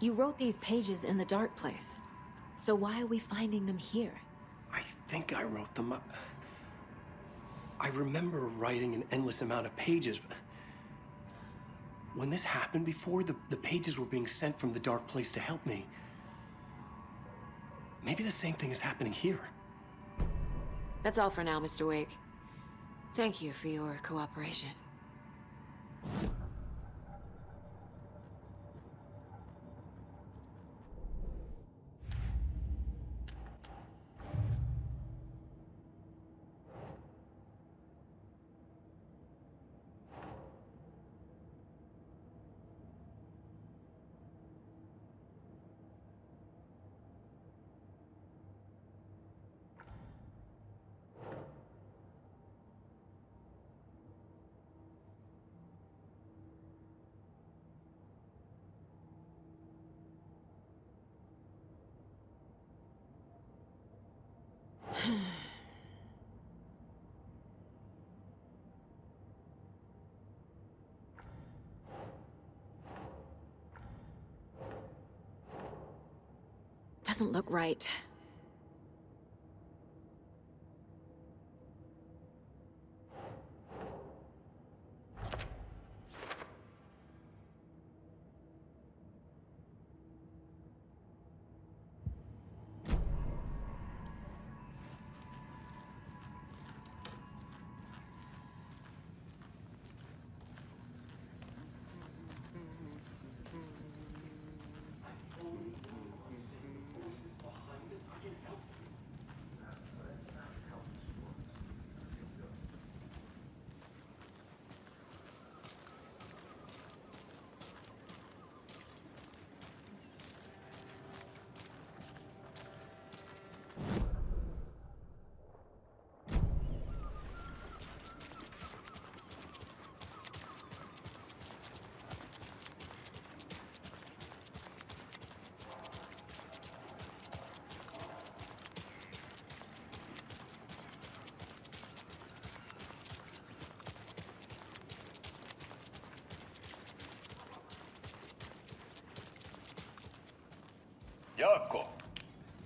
You wrote these pages in the dark place. So why are we finding them here? I think I wrote them up. I remember writing an endless amount of pages, but when this happened before, the pages were being sent from the dark place to help me. Maybe the same thing is happening here. That's all for now, Mr. Wake. Thank you for your cooperation. Doesn't look right. Yako,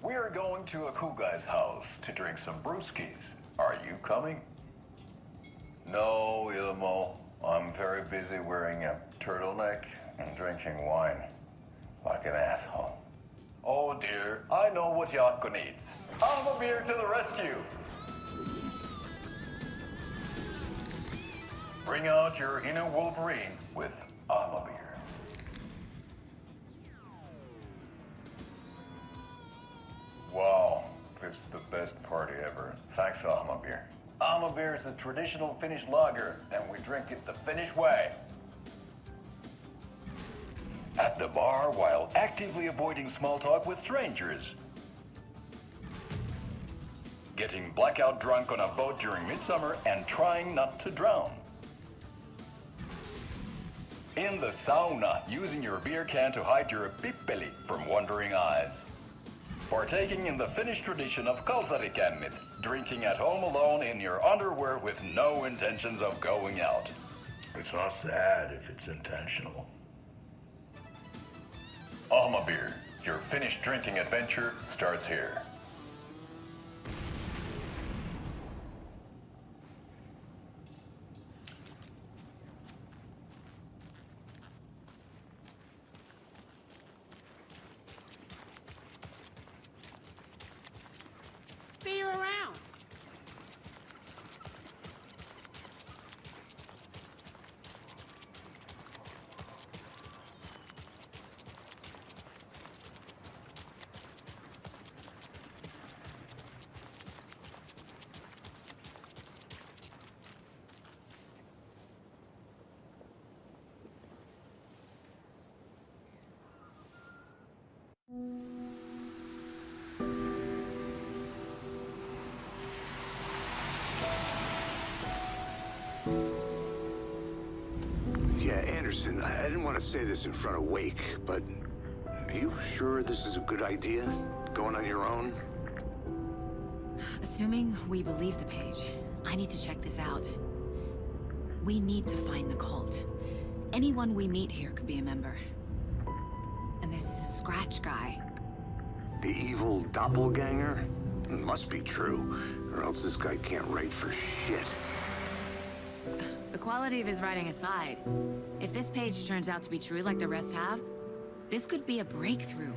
we're going to a cool guy's house to drink some brewskis. Are you coming? No, Ilmo. I'm very busy wearing a turtleneck and drinking wine. Like an asshole. Oh dear, I know what Yako needs. Almamir to the rescue! Bring out your inner Wolverine with Almamir. Wow, this is the best party ever. Thanks, Almamir. Almamir is a traditional Finnish lager, and we drink it the Finnish way. At the bar while actively avoiding small talk with strangers. Getting blackout drunk on a boat during midsummer and trying not to drown. In the sauna, using your beer can to hide your pippeli from wondering eyes. Partaking in the Finnish tradition of kalsarikännit, drinking at home alone in your underwear with no intentions of going out. It's not sad if it's intentional. Almabir, your Finnish drinking adventure starts here. See you around. Yeah, Anderson, I didn't want to say this in front of Wake, but are you sure this is a good idea? Going on your own? Assuming we believe the page, I need to check this out. We need to find the cult. Anyone we meet here could be a member. And this Scratch guy. The evil doppelganger? It must be true, or else this guy can't write for shit. The quality of his writing aside, if this page turns out to be true like the rest have, this could be a breakthrough.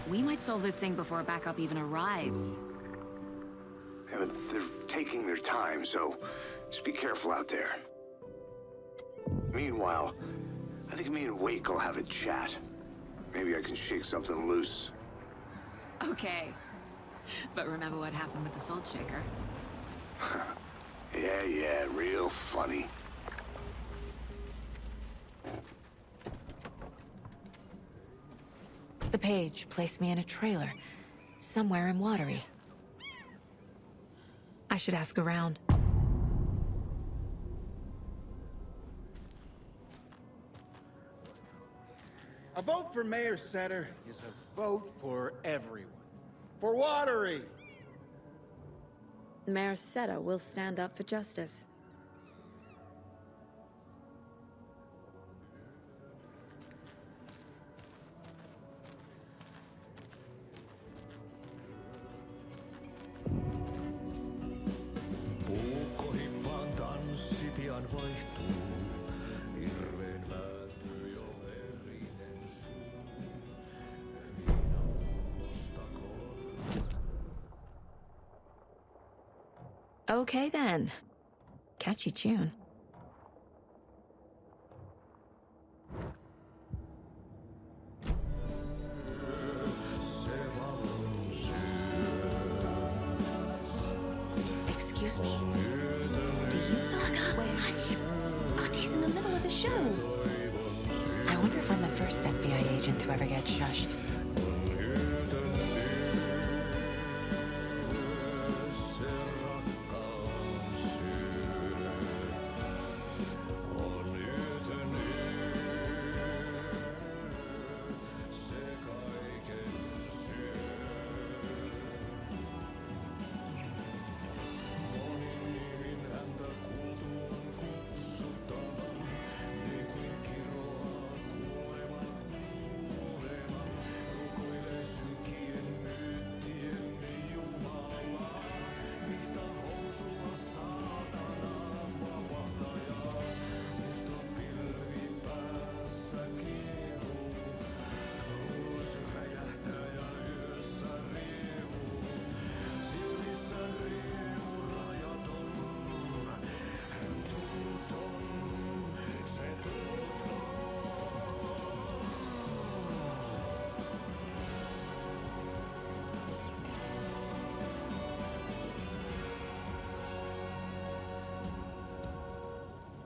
We might solve this thing before backup even arrives. Yeah, but they're taking their time, so just be careful out there. Meanwhile, I think me and Wake will have a chat. Maybe I can shake something loose. Okay. But remember what happened with the Salt Shaker? Yeah, real funny. The page placed me in a trailer, somewhere in Watery. I should ask around. A vote for Mayor Setter is a vote for everyone. For Watery! Mayor Seta will stand up for justice. Puukkohippaan tanssi pian vaihtuu. Hirveen vääntyy jo verinen suu. Viinapullosta Okay then. Catchy tune. Excuse me. Do you know? Wait, hush. Auntie in the middle of a show. I wonder if I'm the first FBI agent to ever get shushed.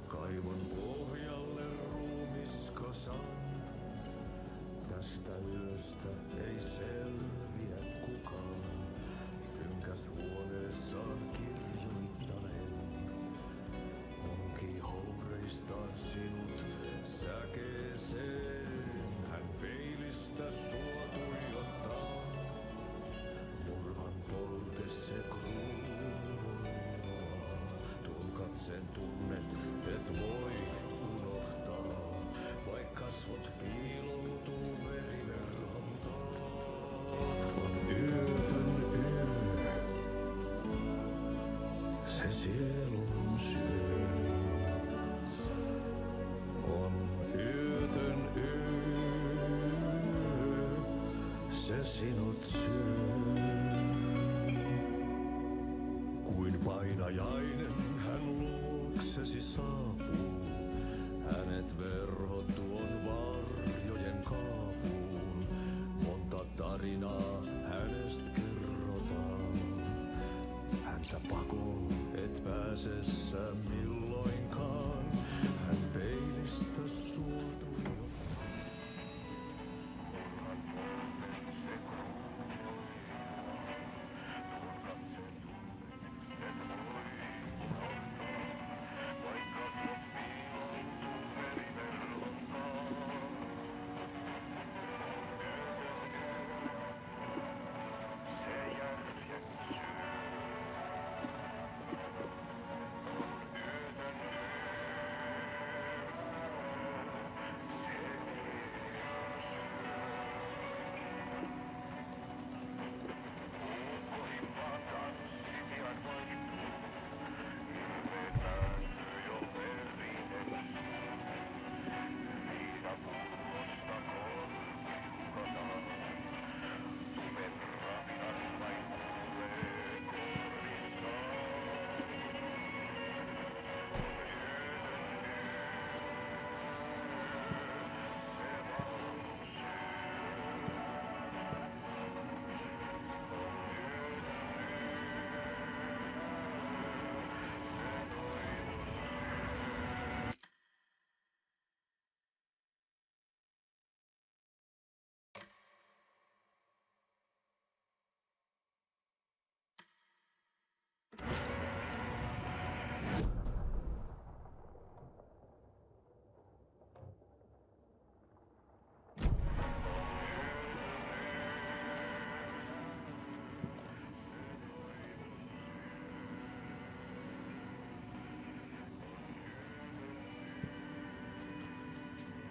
Kaivon pohjalle ruumiskosan. Tästä yöstä ei selviä kukaan. Synkäs huoneessaan kirjoittaen. Onki houreistaan sinut säkeeseen. Hän peilistä sua tuijottaa. Murhan polte se kruunua. Tuon katseen tunnet, et voi unohtaa. Vaik kasvot piiloutuu veriverhon taa. On yötön yö. Se sielun syö. On yötön yö. Se sinut syö. Kuin painajainen hän luoksesi saapuu. Hänet verhot tuon varjojen kaapuun. Monta tarinaa hänestä kerrotaan. Häntä pakoon et pääse sä milloinkaan. Hän peilistä suotui jo.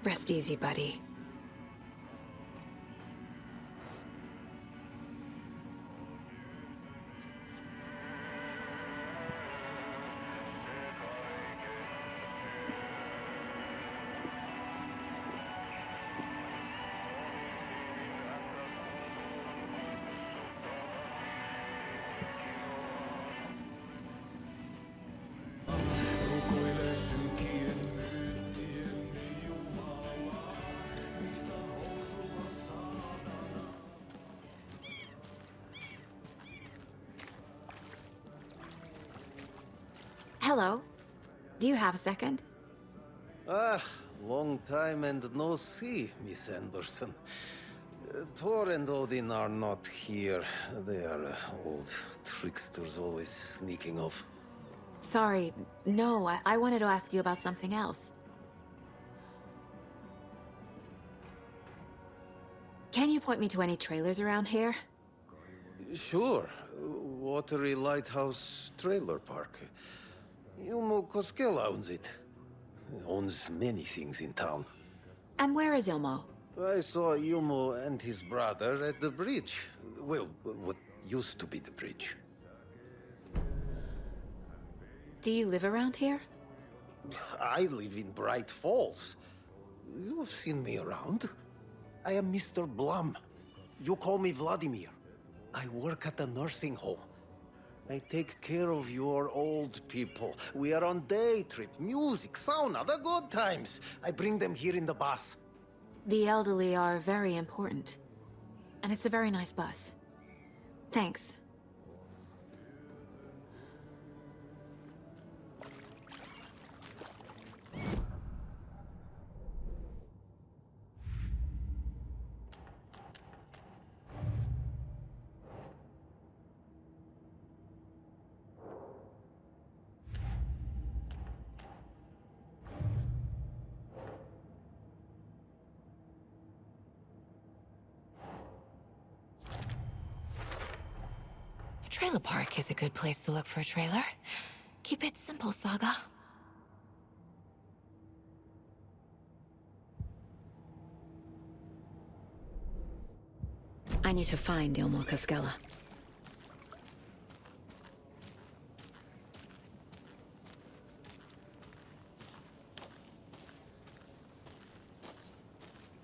Rest easy, buddy. Hello. Do you have a second? Ah, long time and no see, Miss Anderson. Thor and Odin are not here. They are old tricksters always sneaking off. Sorry. No, I wanted to ask you about something else. Can you point me to any trailers around here? Sure. Watery Lighthouse Trailer Park. Ilmo Koskela owns it. Owns many things in town. And where is Ilmo? I saw Ilmo and his brother at the bridge. Well, what used to be the bridge. Do you live around here? I live in Bright Falls. You've seen me around. I am Mr. Blum. You call me Vladimir. I work at a nursing home. I take care of your old people. We are on day trip, music, sauna, the good times. I bring them here in the bus. The elderly are very important. And it's a very nice bus. Thanks. Trailer park is a good place to look for a trailer. Keep it simple, Saga. I need to find Ilmo Koskela.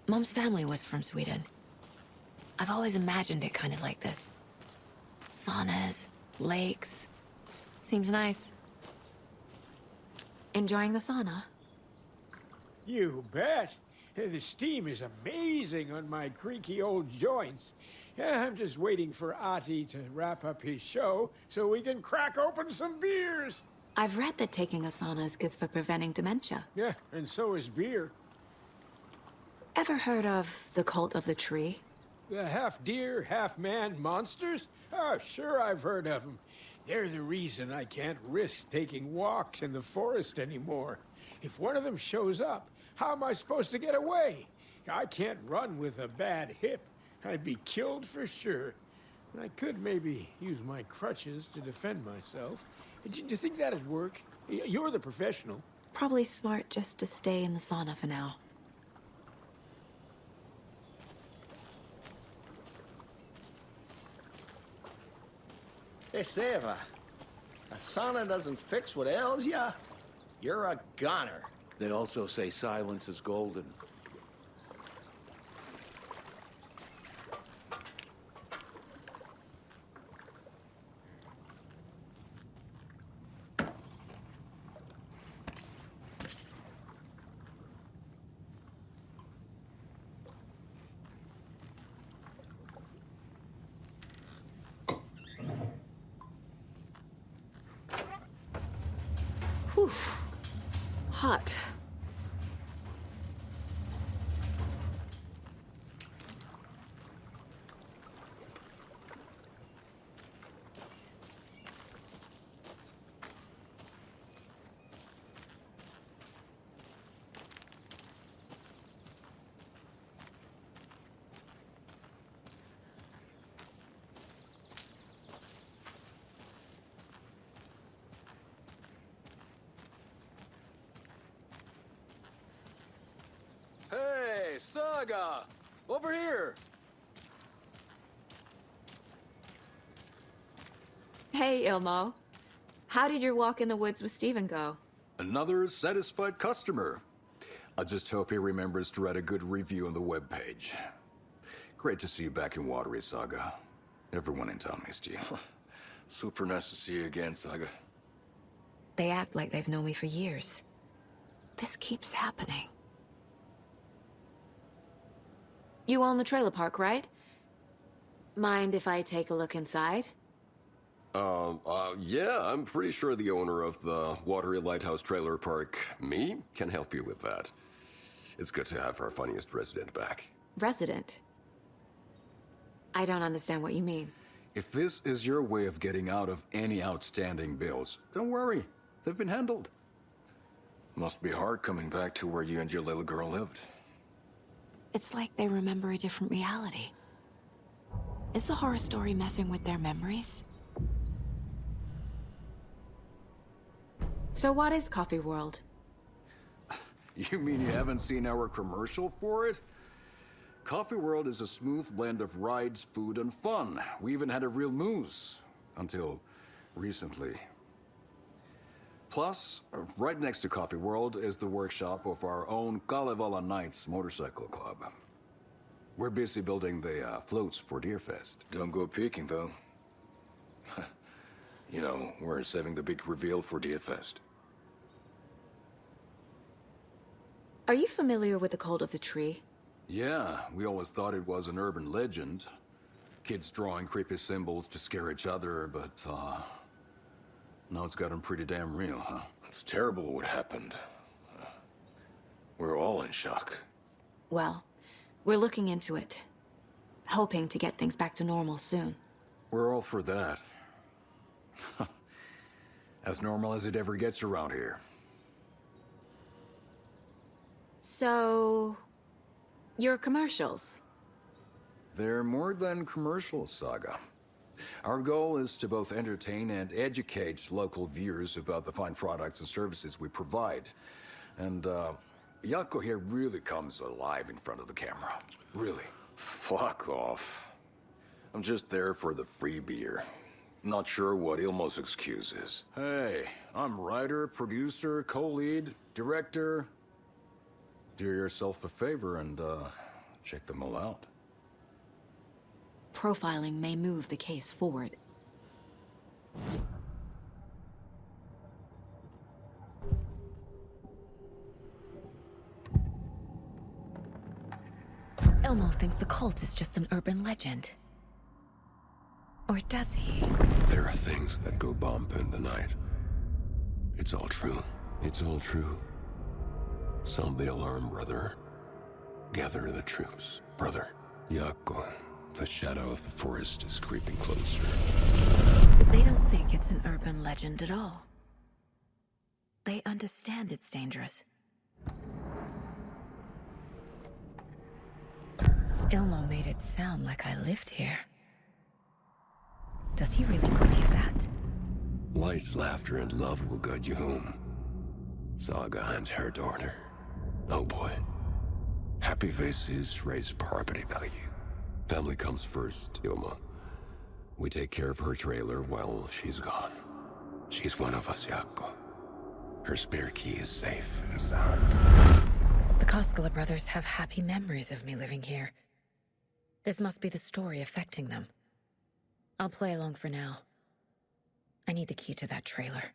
Mom's family was from Sweden. I've always imagined it kind of like this. Saunas, lakes. Seems nice. Enjoying the sauna? You bet. The steam is amazing on my creaky old joints. I'm just waiting for Ati to wrap up his show so we can crack open some beers. I've read that taking a sauna is good for preventing dementia. Yeah, and so is beer. Ever heard of the cult of the tree? The half-deer, half-man monsters? Oh, sure I've heard of them. They're the reason I can't risk taking walks in the forest anymore. If one of them shows up, how am I supposed to get away? I can't run with a bad hip. I'd be killed for sure. I could maybe use my crutches to defend myself. Do you think that'd work? You're the professional. Probably smart just to stay in the sauna for now. They say if a sauna doesn't fix what ails ya, you're a goner. They also say silence is golden. Whew. Hot. Saga! Over here! Hey, Ilmo. How did your walk in the woods with Steven go? Another satisfied customer. I just hope he remembers to write a good review on the webpage. Great to see you back in Watery, Saga. Everyone in town missed you. Super nice to see you again, Saga. They act like they've known me for years. This keeps happening. You own the trailer park, right? Mind if I take a look inside? Yeah, I'm pretty sure the owner of the Watery Lighthouse Trailer Park, me, can help you with that. It's good to have our funniest resident back. Resident? I don't understand what you mean. If this is your way of getting out of any outstanding bills, don't worry. They've been handled. Must be hard coming back to where you and your little girl lived. It's like they remember a different reality. Is the horror story messing with their memories? So what is Coffee World? You mean you haven't seen our commercial for it? Coffee World is a smooth blend of rides, food, and fun. We even had a real moose. Until recently. Plus, right next to Coffee World is the workshop of our own Kalevala Knights Motorcycle Club. We're busy building the floats for Deerfest. Don't go peeking, though. You know, we're saving the big reveal for Deerfest. Are you familiar with the Cult of the Tree? Yeah, we always thought it was an urban legend. Kids drawing creepy symbols to scare each other, but, now it's gotten pretty damn real, huh? It's terrible what happened. We're all in shock. Well, we're looking into it. Hoping to get things back to normal soon. We're all for that. As normal as it ever gets around here. So... your commercials? They're more than commercials, Saga. Our goal is to both entertain and educate local viewers about the fine products and services we provide. And, Yako here really comes alive in front of the camera. Really. Fuck off. I'm just there for the free beer. Not sure what Ilmo's excuse is. Hey, I'm writer, producer, co-lead, director. Do yourself a favor and, check them all out. Profiling may move the case forward. Elmo thinks the cult is just an urban legend. Or does he? There are things that go bump in the night. It's all true. It's all true. Sound the alarm, brother. Gather the troops, brother. Yako, the shadow of the forest is creeping closer. They don't think it's an urban legend at all. They understand it's dangerous. Ilmo made it sound like I lived here. Does he really believe that? Light, laughter, and love will guide you home. Saga and her daughter. Oh boy. Happy faces raise property value. Family comes first, Ilma. We take care of her trailer while she's gone. She's one of us, Yako. Her spare key is safe and sound. The Koskela brothers have happy memories of me living here. This must be the story affecting them. I'll play along for now. I need the key to that trailer.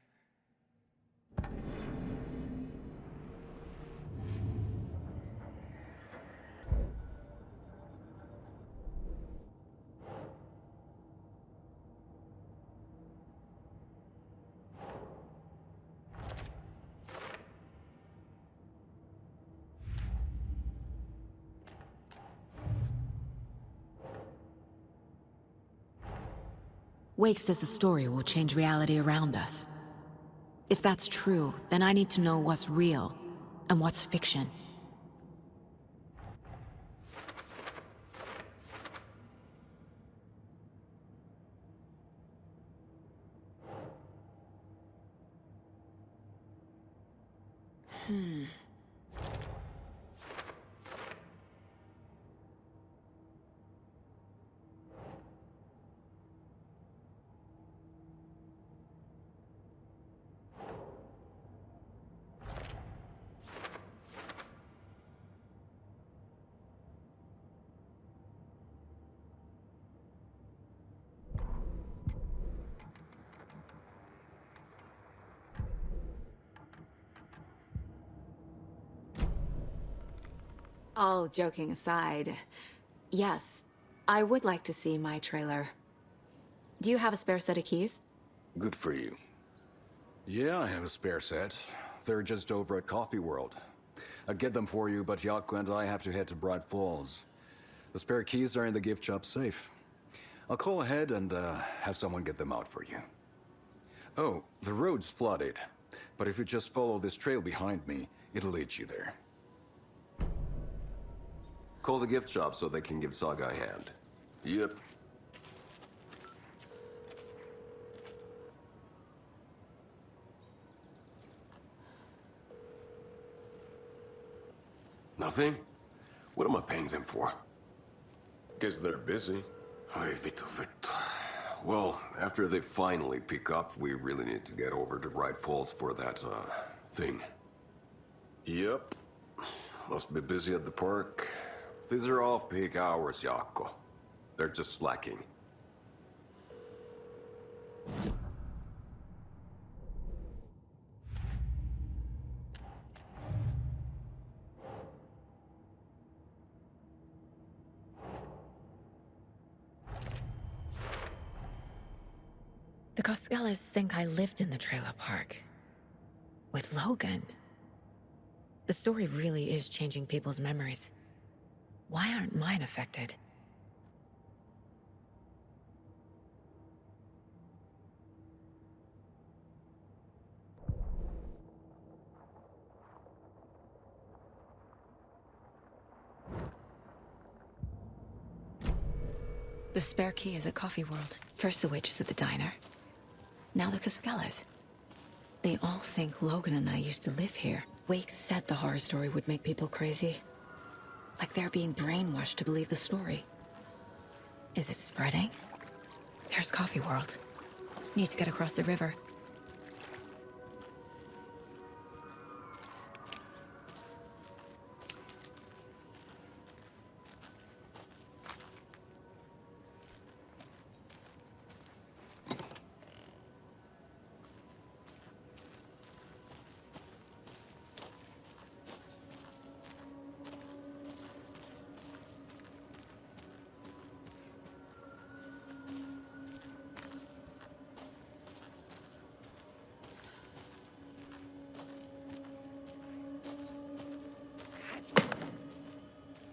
Wake says the story will change reality around us. If that's true, then I need to know what's real and what's fiction. All joking aside, yes, I would like to see my trailer. Do you have a spare set of keys? Good for you. Yeah, I have a spare set. They're just over at Coffee World. I'd get them for you, but Yaku and I have to head to Bright Falls. The spare keys are in the gift shop safe. I'll call ahead and have someone get them out for you. Oh, the road's flooded, but if you just follow this trail behind me, it'll lead you there. Call the gift shop so they can give Saga a hand. Yep. Nothing? What am I paying them for? Guess they're busy. Ay, Vito. Well, after they finally pick up, we really need to get over to Bright Falls for that, thing. Yep. Must be busy at the park. These are off-peak hours, Jaakko. They're just slacking. The Costellas think I lived in the trailer park. With Logan. The story really is changing people's memories. Why aren't mine affected? The spare key is at Coffee World. First the waitress at the diner. Now the Costellas. They all think Logan and I used to live here. Wake said the horror story would make people crazy. Like they're being brainwashed to believe the story. Is it spreading? There's Coffee World. Need to get across the river.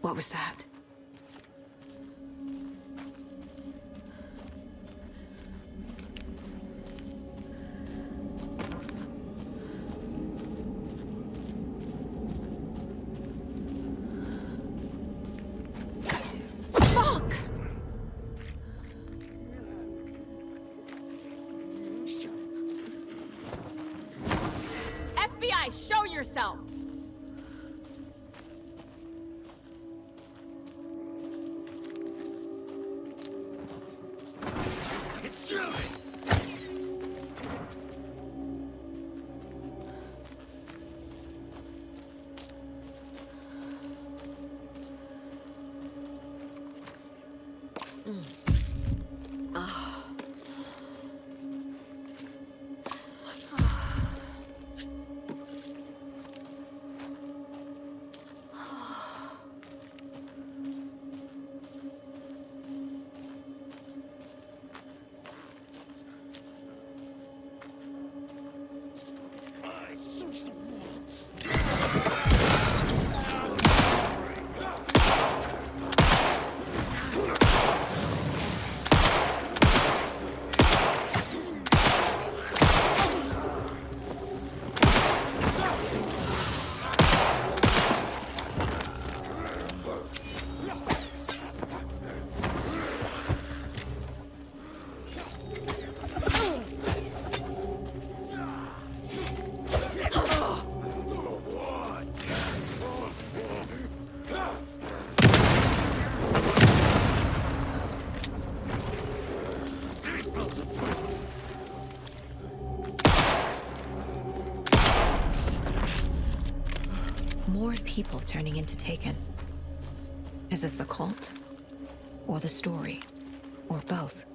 What was that? Fuck! FBI, show yourself! More people turning into Taken. Is this the cult? Or the story? Or both?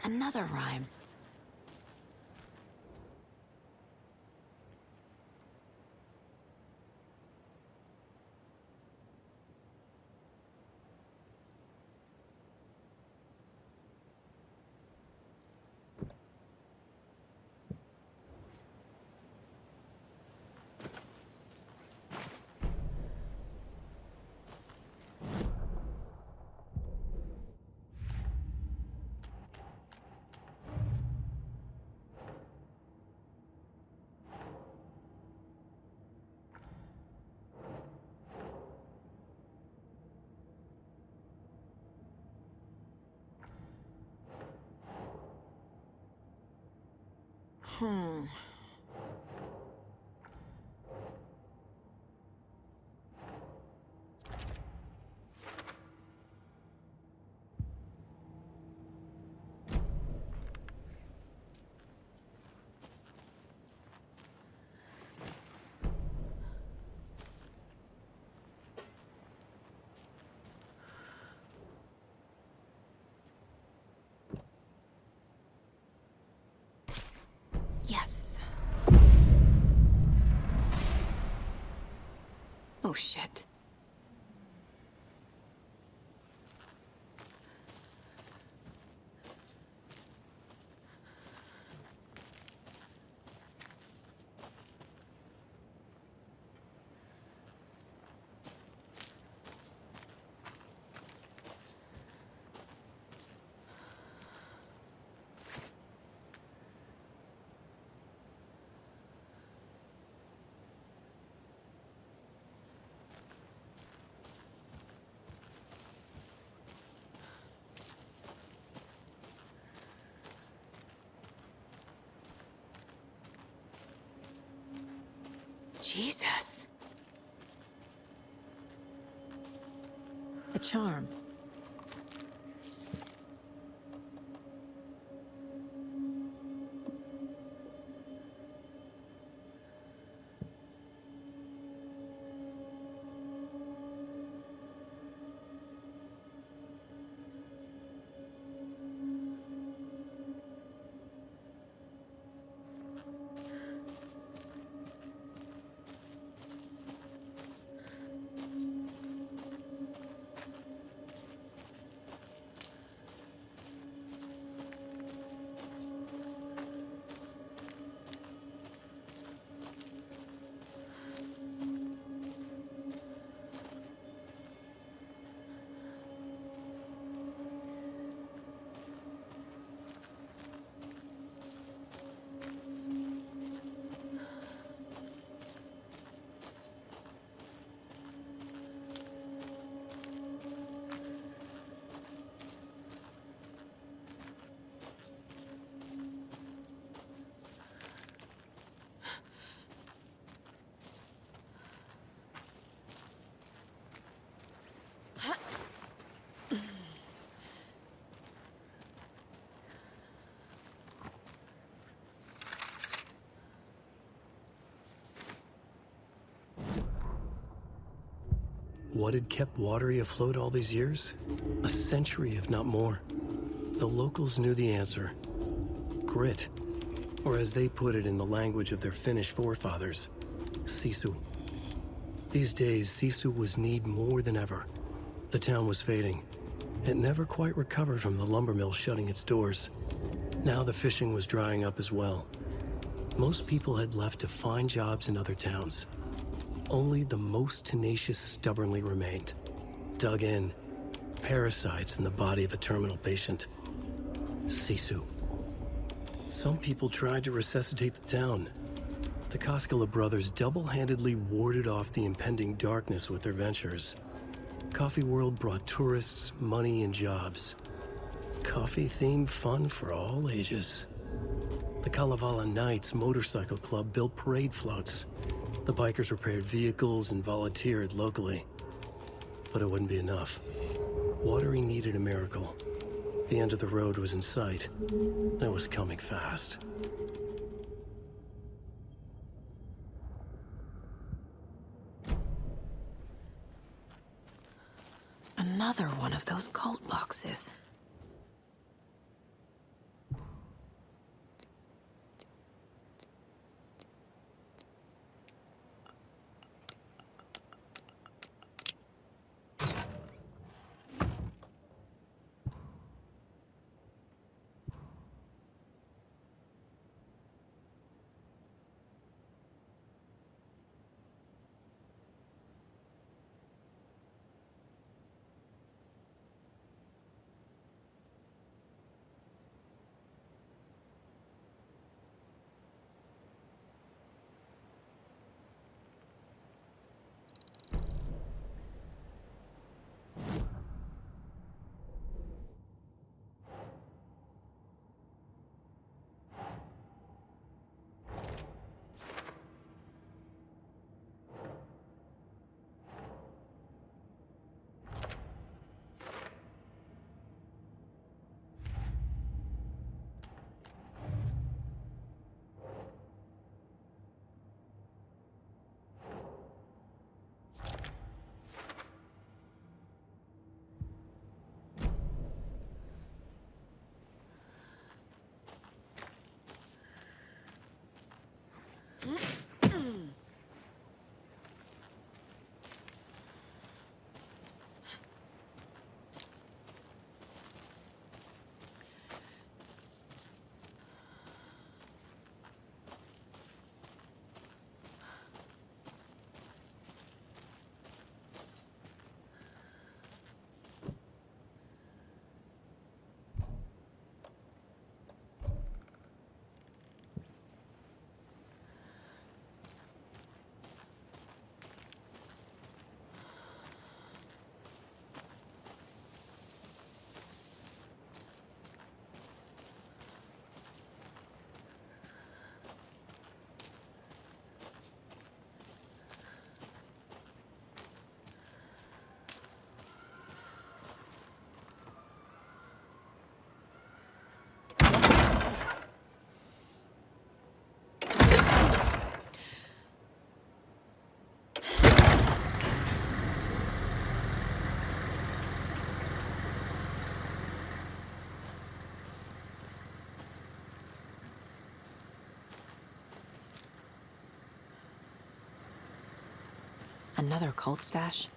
Another rhyme. Yes. Oh, shit. Jesus. A charm. What had kept Watery afloat all these years? A century, if not more. The locals knew the answer. Grit. Or as they put it in the language of their Finnish forefathers, sisu. These days, sisu was needed more than ever. The town was fading. It never quite recovered from the lumber mill shutting its doors. Now the fishing was drying up as well. Most people had left to find jobs in other towns. Only the most tenacious stubbornly remained. Dug in, parasites in the body of a terminal patient. Sisu. Some people tried to resuscitate the town. The Koskela brothers double-handedly warded off the impending darkness with their ventures. Coffee World brought tourists, money, and jobs. Coffee-themed fun for all ages. The Kalevala Knights Motorcycle Club built parade floats. The bikers repaired vehicles and volunteered locally. But it wouldn't be enough. Watering needed a miracle. The end of the road was in sight, and it was coming fast. Another one of those cult boxes. Another cult stash?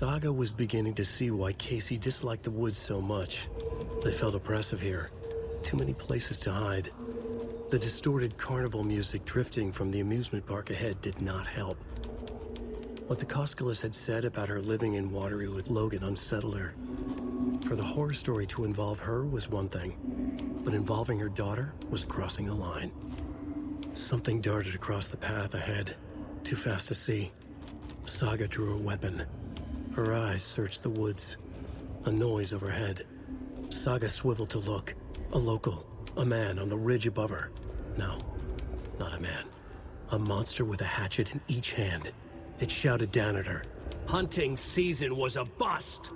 Saga was beginning to see why Casey disliked the woods so much. They felt oppressive here. Too many places to hide. The distorted carnival music drifting from the amusement park ahead did not help. What the Koskalis had said about her living in Waterloo with Logan unsettled her. For the horror story to involve her was one thing, but involving her daughter was crossing a line. Something darted across the path ahead, too fast to see. Saga drew a weapon. Her eyes searched the woods. A noise overhead. Saga swiveled to look. A local. A man on the ridge above her. No, not a man. A monster with a hatchet in each hand. It shouted down at her. Hunting season was a bust!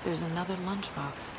There's another lunchbox.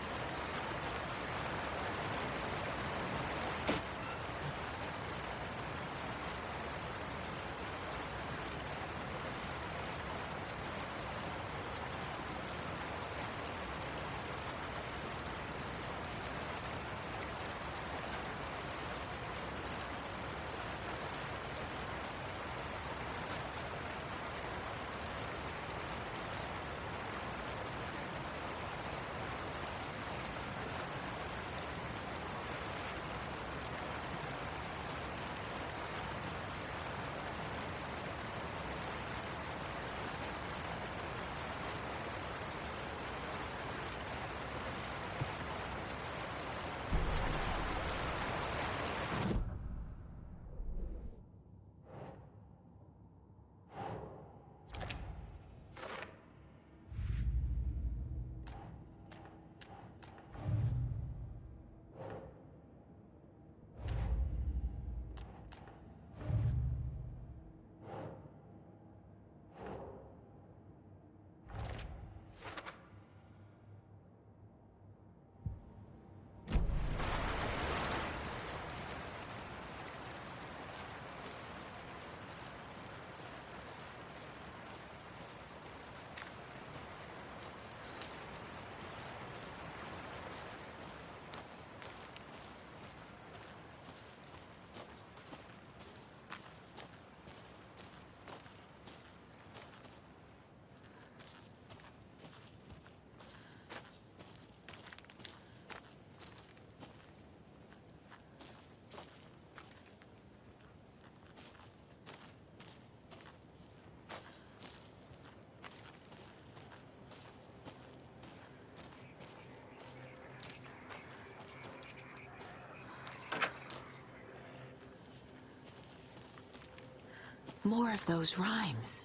More of those rhymes.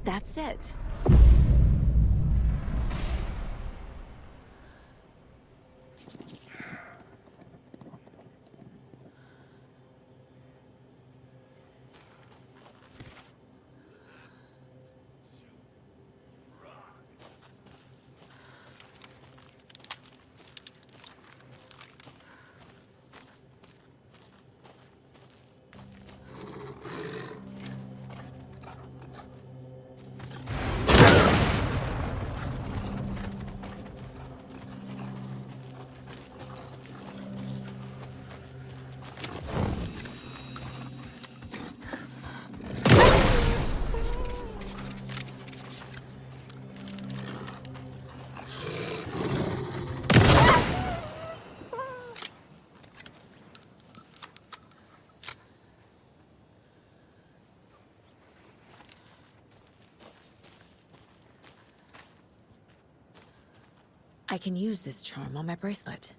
That's it. I can use this charm on my bracelet.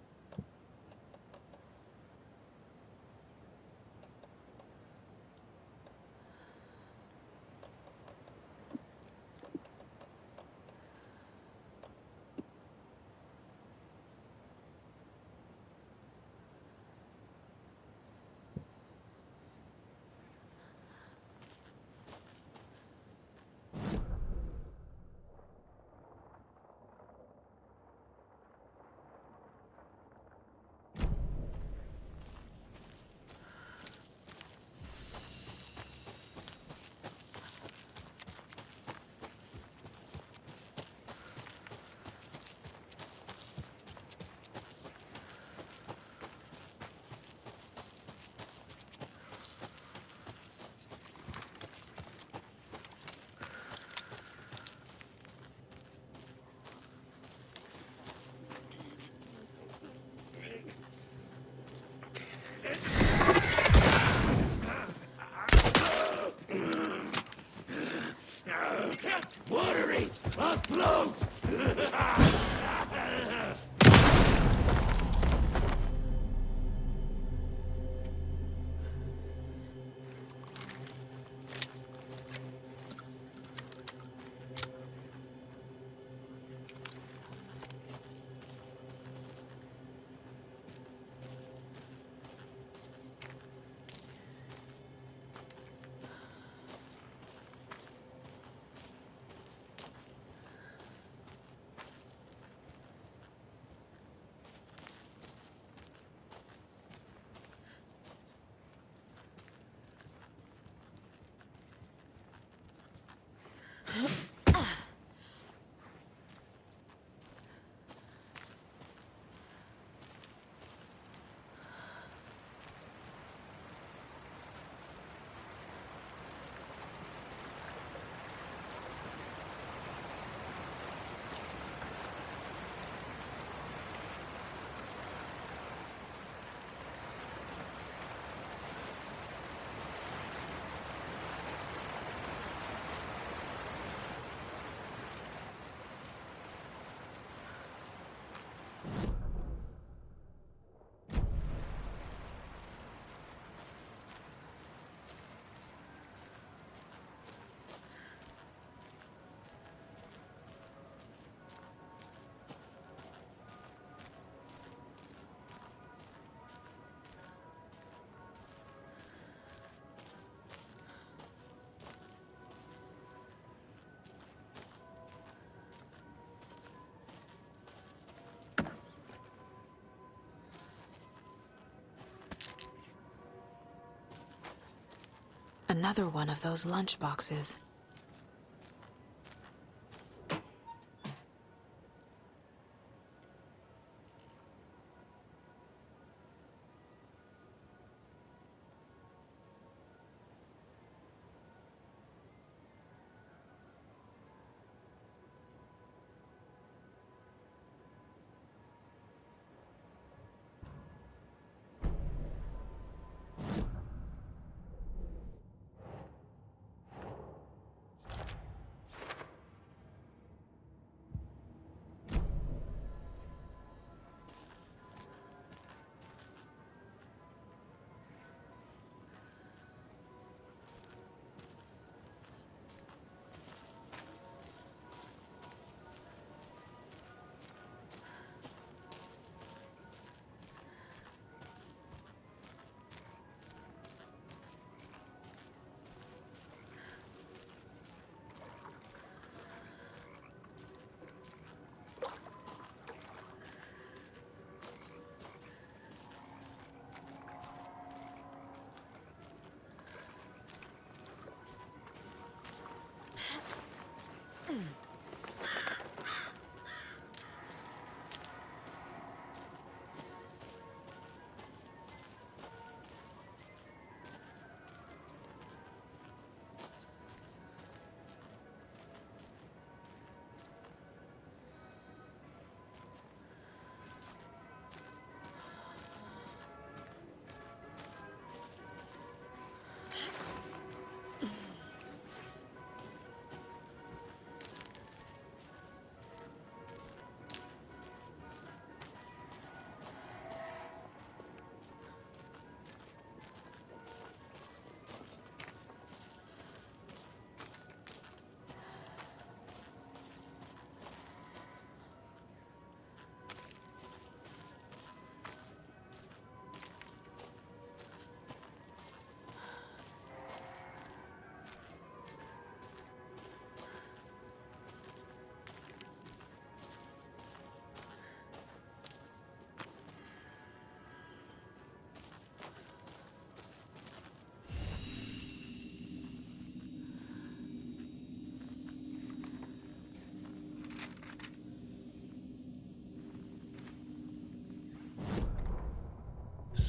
Another one of those lunch boxes.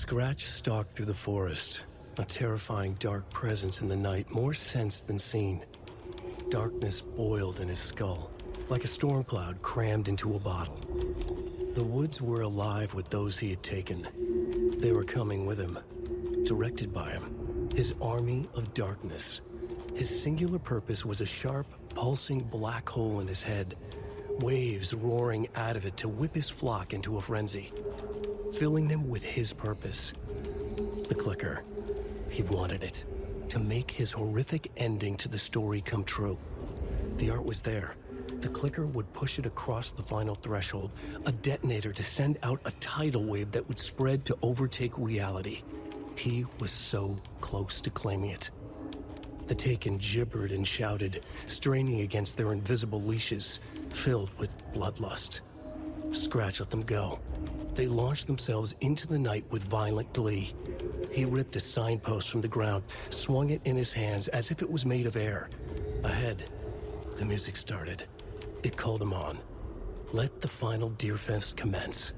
Scratch stalked through the forest, a terrifying dark presence in the night, more sensed than seen. Darkness boiled in his skull, like a storm cloud crammed into a bottle. The woods were alive with those he had taken. They were coming with him, directed by him, his army of darkness. His singular purpose was a sharp, pulsing black hole in his head, waves roaring out of it to whip his flock into a frenzy, filling them with his purpose. The clicker. He wanted it, to make his horrific ending to the story come true. The art was there. The clicker would push it across the final threshold, a detonator to send out a tidal wave that would spread to overtake reality. He was so close to claiming it. The Taken gibbered and shouted, straining against their invisible leashes, filled with bloodlust. Scratch let them go. They launched themselves into the night with violent glee. He ripped a signpost from the ground, swung it in his hands as if it was made of air. Ahead, the music started. It called him on. Let the final Deerfest commence.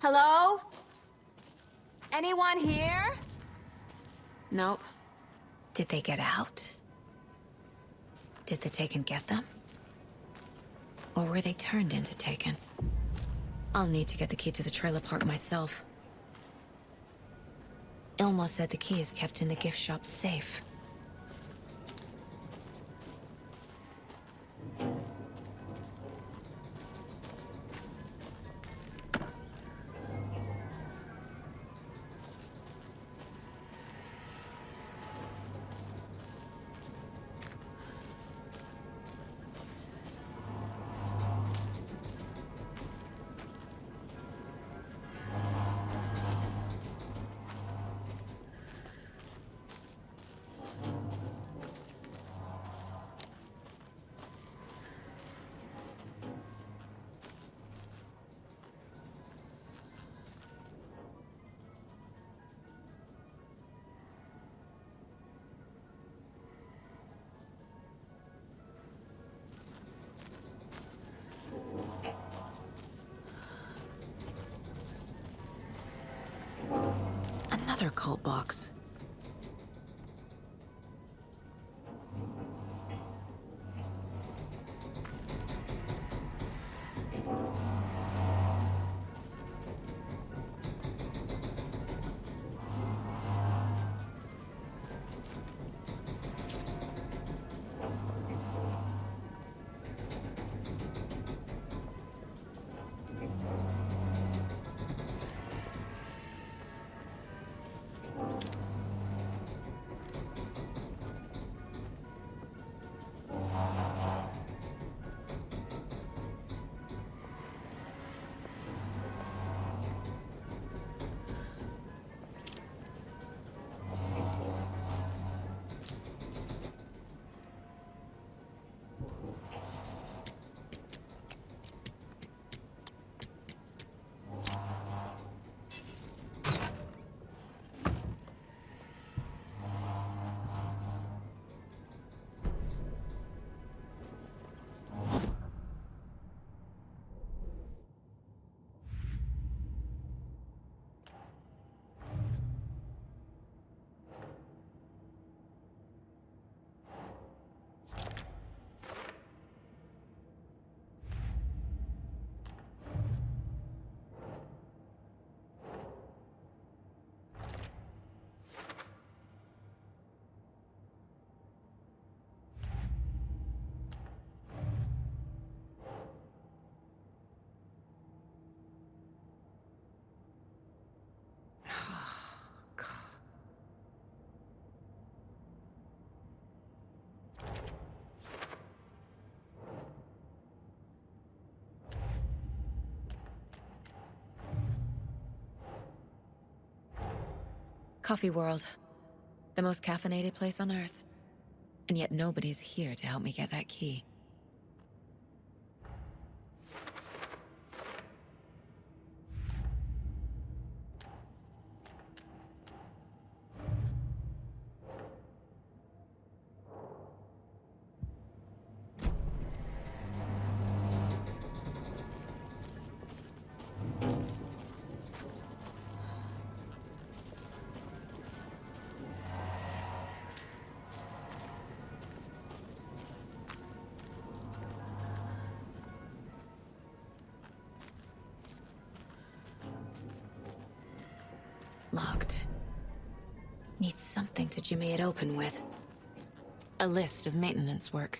Hello? Anyone here? Nope. Did they get out? Did the Taken get them? Or were they turned into Taken? I'll need to get the key to the trailer park myself. Ilmo said the key is kept in the gift shop safe. Another cult box. Coffee World. The most caffeinated place on Earth. And yet nobody's here to help me get that key. Locked. Need something to jimmy it open with. A list of maintenance work.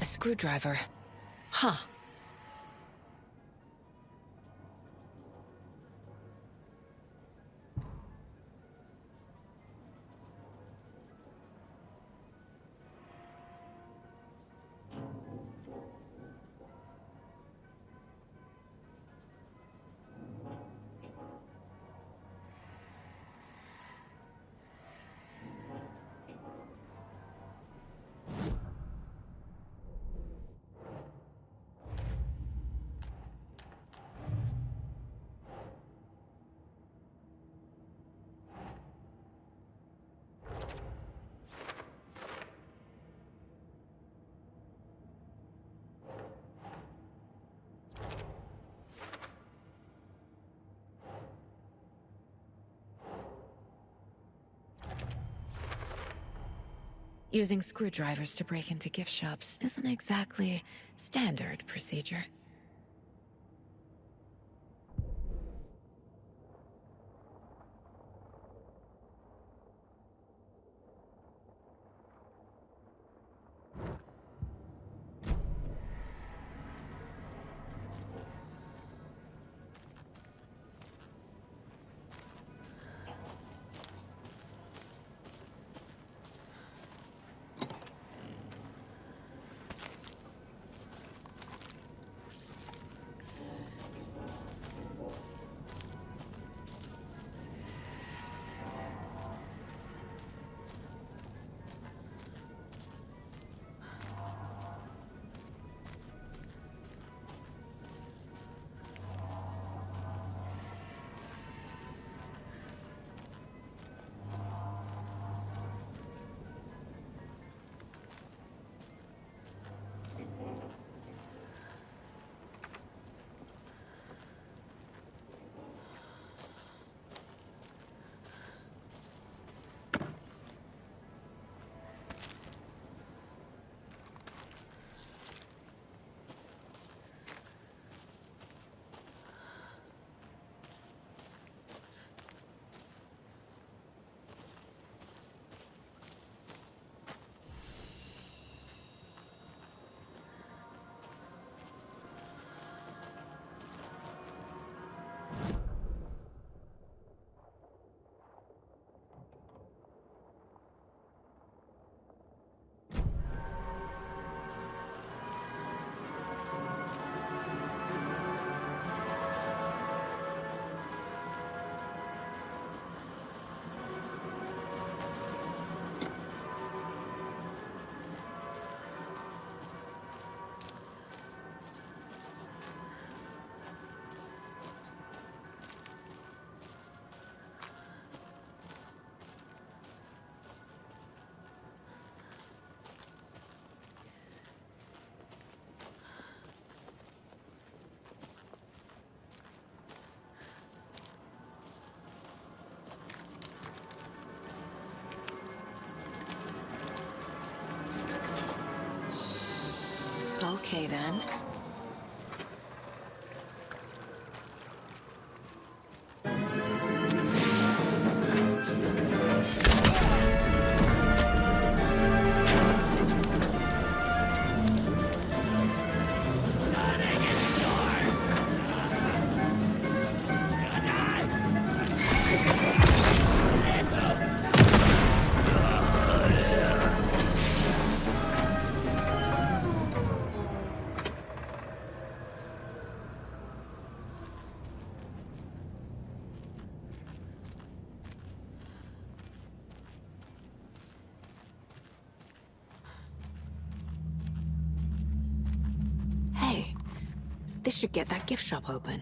A screwdriver. Huh. Using screwdrivers to break into gift shops isn't exactly standard procedure. Okay, then. Hey, this should get that gift shop open.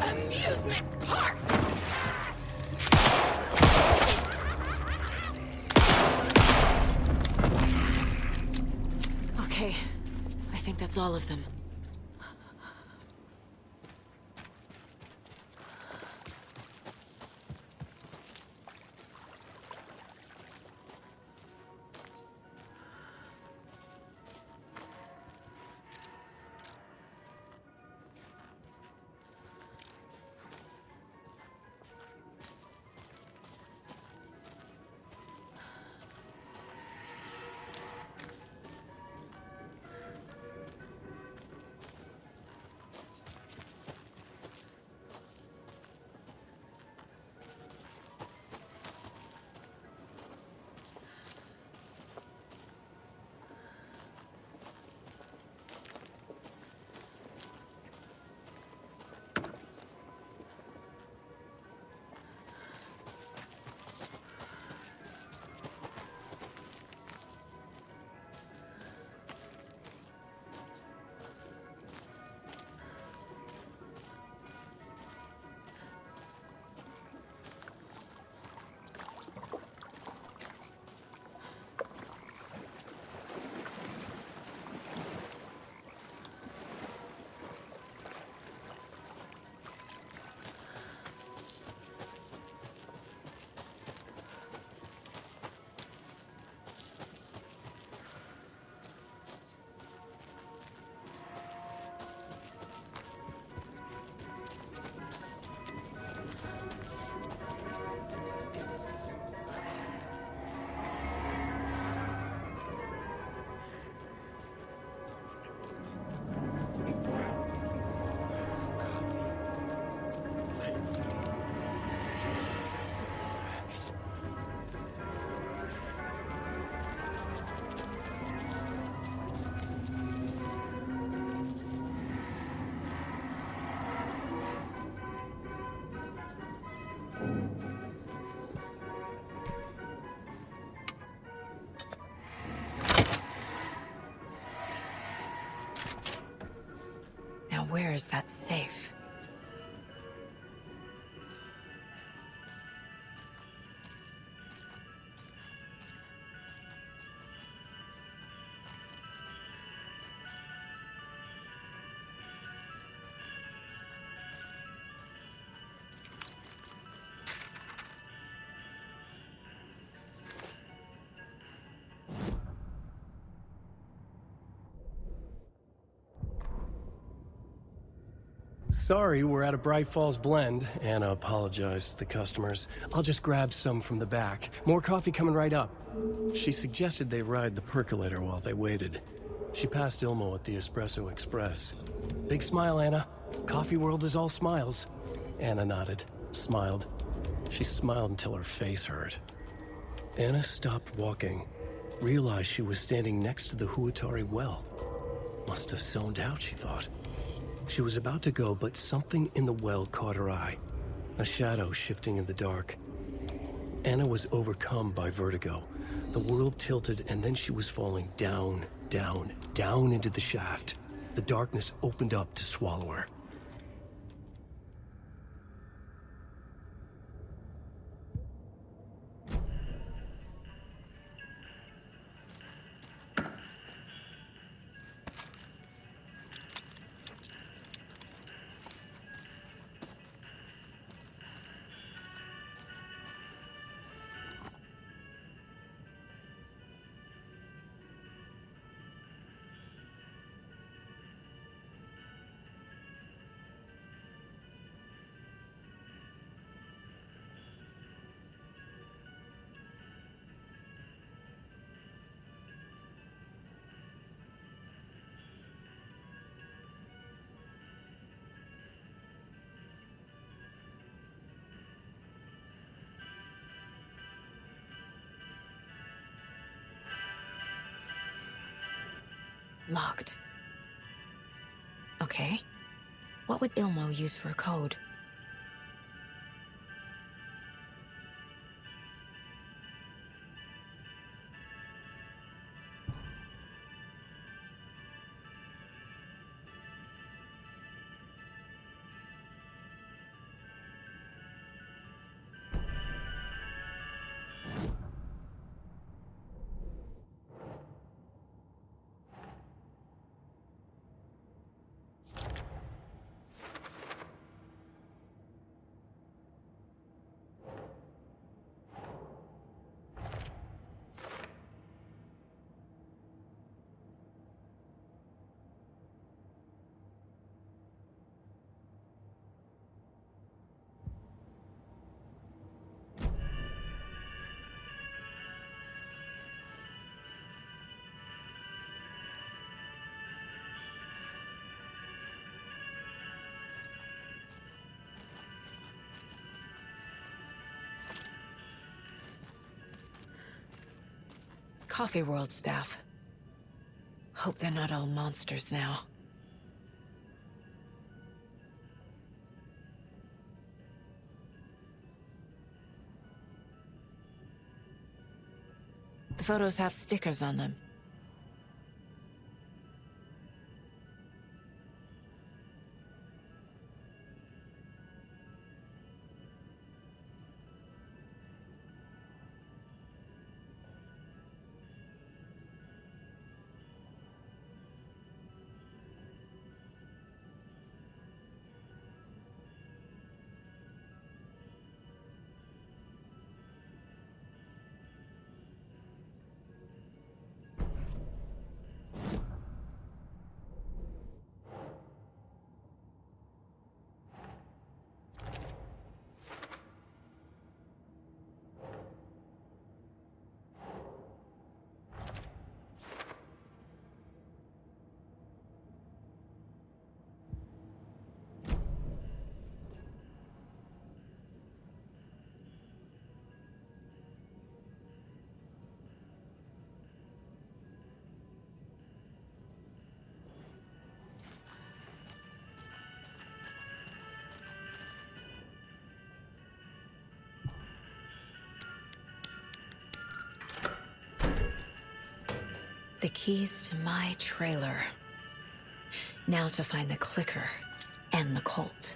Amusement park! Okay, I think that's all of them. Now where is that safe? Sorry, we're at a Bright Falls blend. Anna apologized to the customers. I'll just grab some from the back. More coffee coming right up. She suggested they ride the percolator while they waited. She passed Ilmo at the Espresso Express. Big smile, Anna. Coffee world is all smiles. Anna nodded, smiled. She smiled until her face hurt. Anna stopped walking, realized she was standing next to the Huatari well. Must have zoned out, she thought. She was about to go, but something in the well caught her eye. A shadow shifting in the dark. Anna was overcome by vertigo. The world tilted, and then she was falling down, down, down into the shaft. The darkness opened up to swallow her. Locked. Okay. What would Ilmo use for a code? Coffee World staff. Hope they're not all monsters now. The photos have stickers on them. The keys to my trailer. Now to find the clicker and the Colt.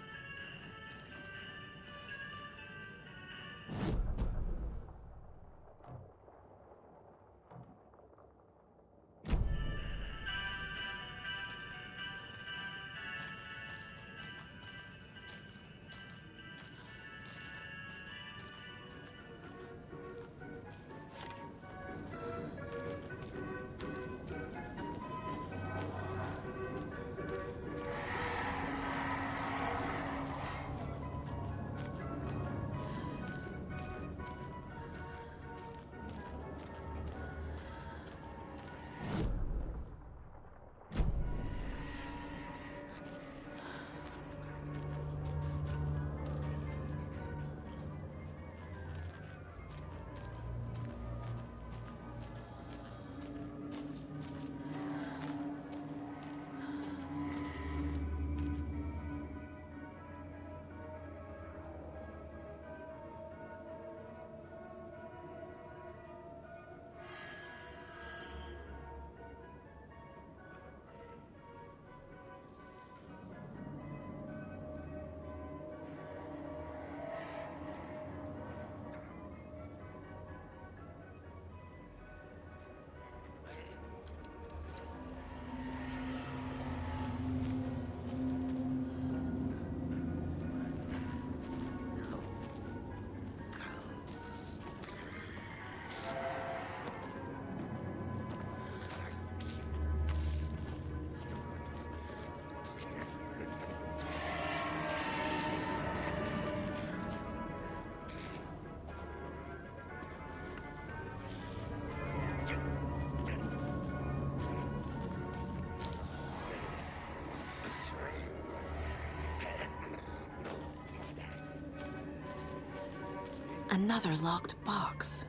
Another locked box.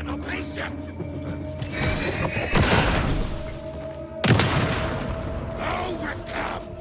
A patient! Overcome!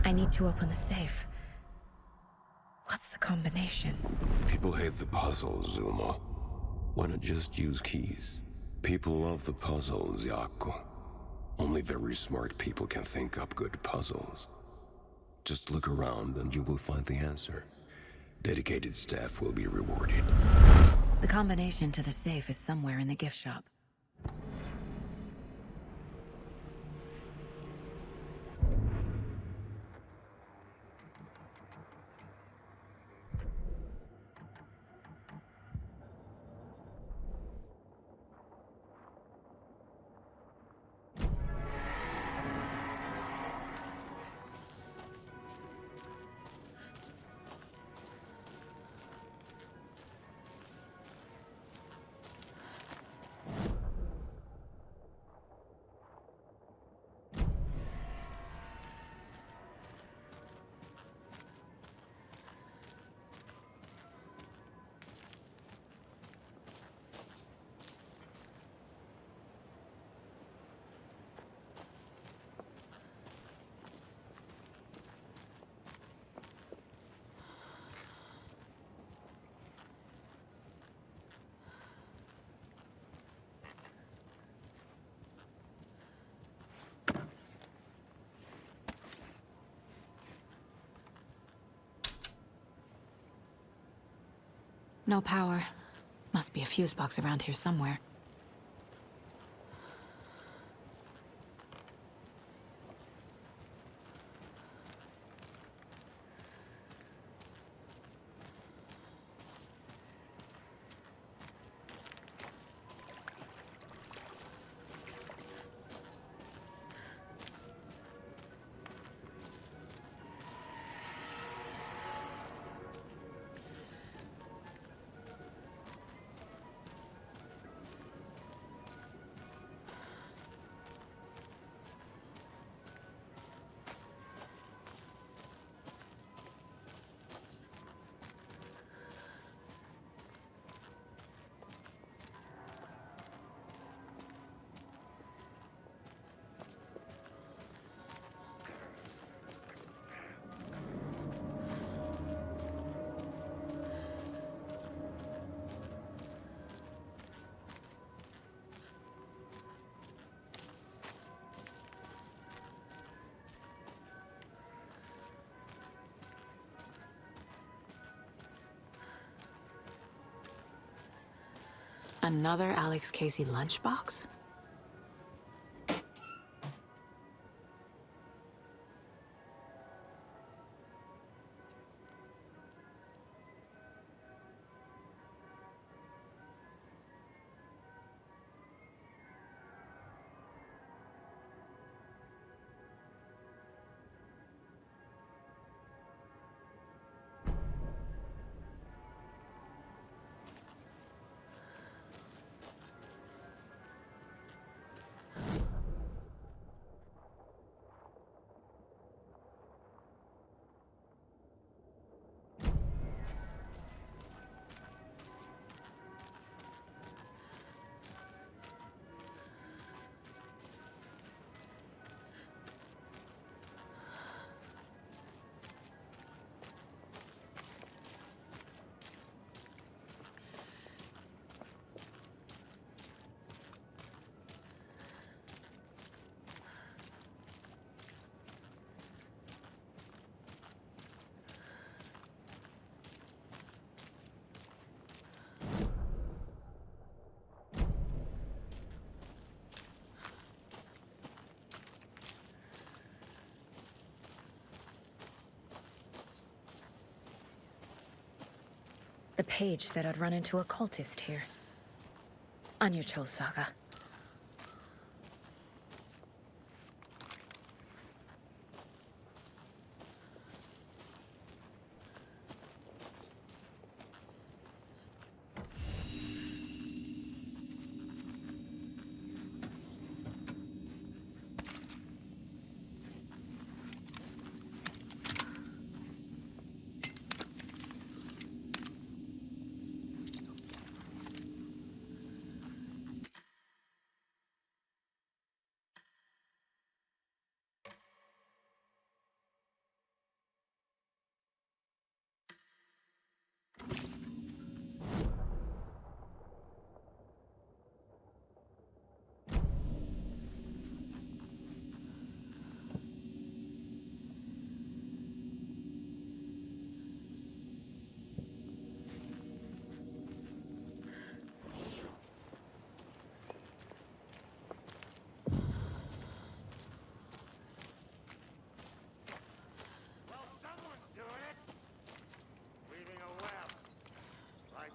I need to open the safe. What's the combination? People hate the puzzles, Zulma. Why not just use keys? People love the puzzles, Yaku. Only very smart people can think up good puzzles. Just look around and you will find the answer. Dedicated staff will be rewarded. The combination to the safe is somewhere in the gift shop. No power. Must be a fuse box around here somewhere. Another Alex Casey lunchbox? The page said I'd run into a cultist here. On your toes, Saga.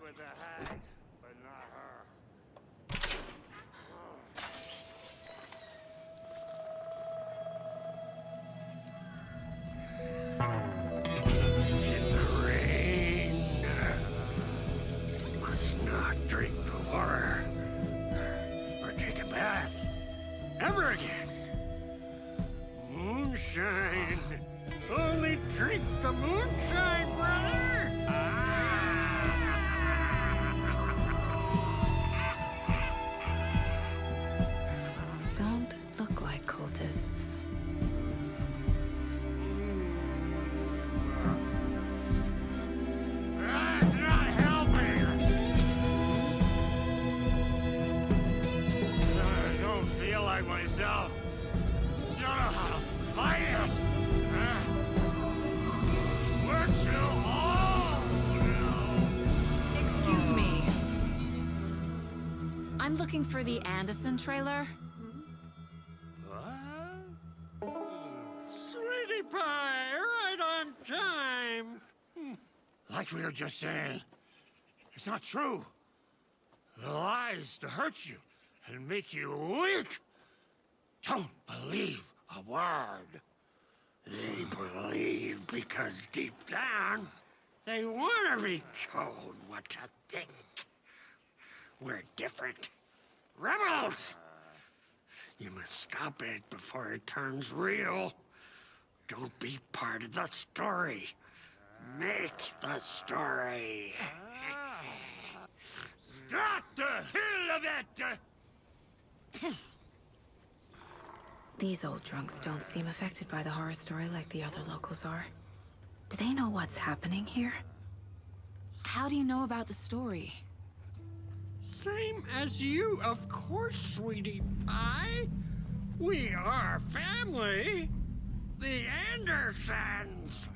With the hag, but not her. In the rain. Must not drink the water. Or take a bath. Ever again. Moonshine. Only drink the moonshine, brother! Don't look like cultists. That's not helping! I don't feel like myself. Don't know how to fight it! We're too old! Excuse me. I'm looking for the Anderson trailer. Sweetie pie, right on time. Like we were just saying, it's not true. The lies to hurt you and make you weak. Don't believe a word. They believe because deep down, they want to be told what to think. We're different. Rebels! You must stop it before it turns real. Don't be part of the story. Make the story. Start the hell of it! These old drunks don't seem affected by the horror story like the other locals are. Do they know what's happening here? How do you know about the story? Same as you, of course, sweetie pie. We are family. The Andersons.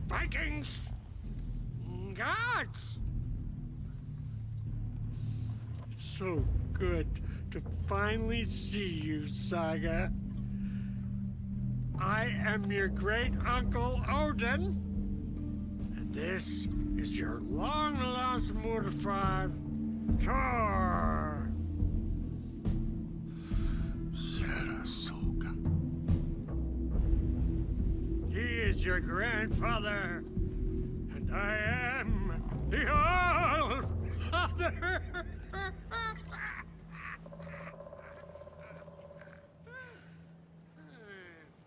Vikings. Gods. so good to finally see you, Saga. I am your great-uncle Odin, and this is your long-lost Motor 5, Tor. Sarasota. He is your grandfather, and I am the All-Father.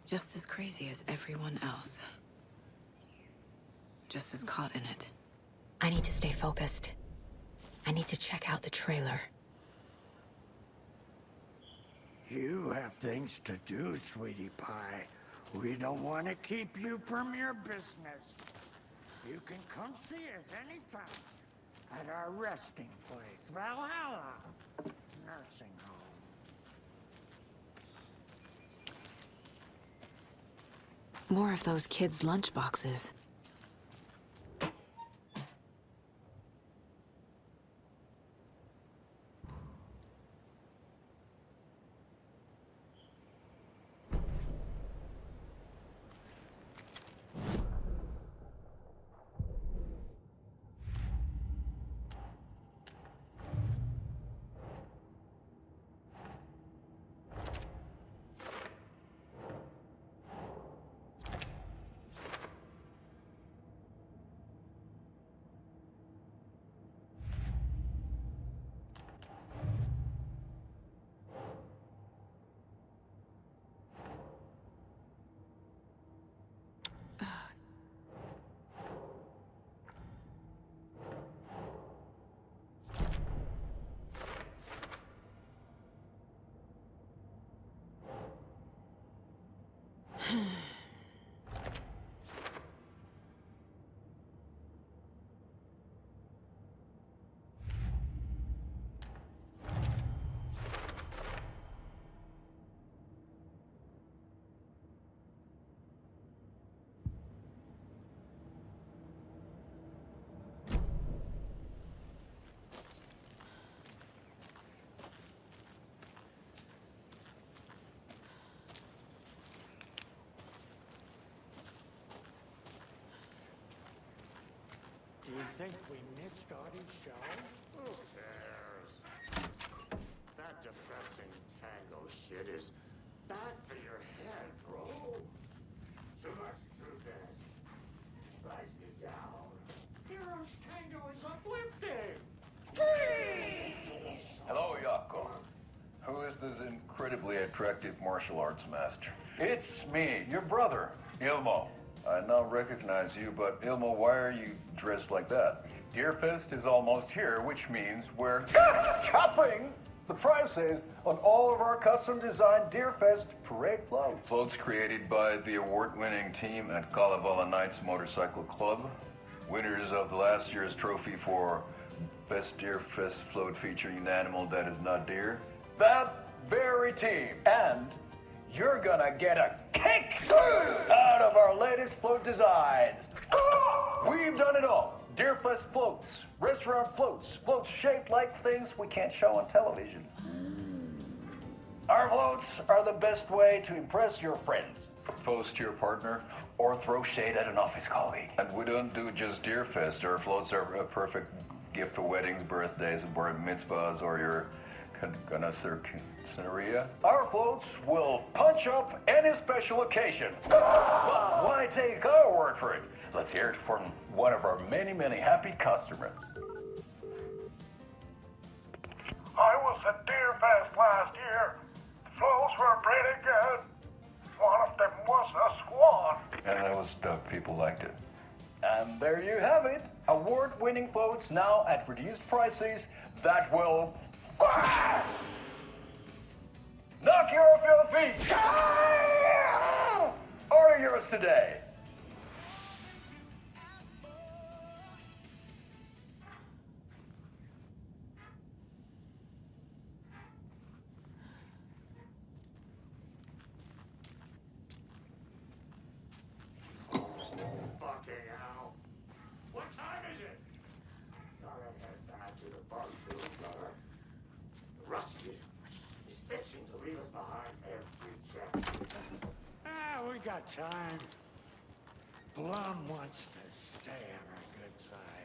Just as crazy as everyone else. Just as caught in it. I need to stay focused. I need to check out the trailer. You have things to do, sweetie pie. We don't want to keep you from your business. You can come see us anytime at our resting place, Valhalla Nursing Home. More of those kids' lunchboxes. Do you think we missed Audie's show? Who cares? That depressing tango shit is bad for your head, bro. Too much truth in it. Drives you down. Hero's tango is uplifting. Hello, Yako. Who is this incredibly attractive martial arts master? It's me, your brother, Ilmo. I now recognize you, but Ilmo, why are you dressed like that? Deerfest is almost here, which means we're chopping the prices on all of our custom-designed Deerfest parade floats. Floats created by the award-winning team at Kalevala Knights Motorcycle Club, winners of the last year's trophy for Best Deerfest float featuring an animal that is not deer. That very team. And you're gonna get a kick out of our latest float designs. We've done it all. Deerfest floats, restaurant floats, floats shaped like things we can't show on television. Our floats are the best way to impress your friends, propose to your partner, or throw shade at an office colleague. And we don't do just Deerfest. Our floats are a perfect gift for weddings, birthdays, bar mitzvahs, or your Scenaria. Our floats will punch up any special occasion. But why take our word for it? Let's hear it from one of our many, many happy customers. I was at Deerfest last year. The floats were pretty good. One of them was a swan. And that was the people liked it. And there you have it. Award-winning floats now at reduced prices that will knock you off your feet. Order yours today. Fucking hell. What time is it? Gotta head back to the bus soon, brother. got time. Blum wants to stay on our good side.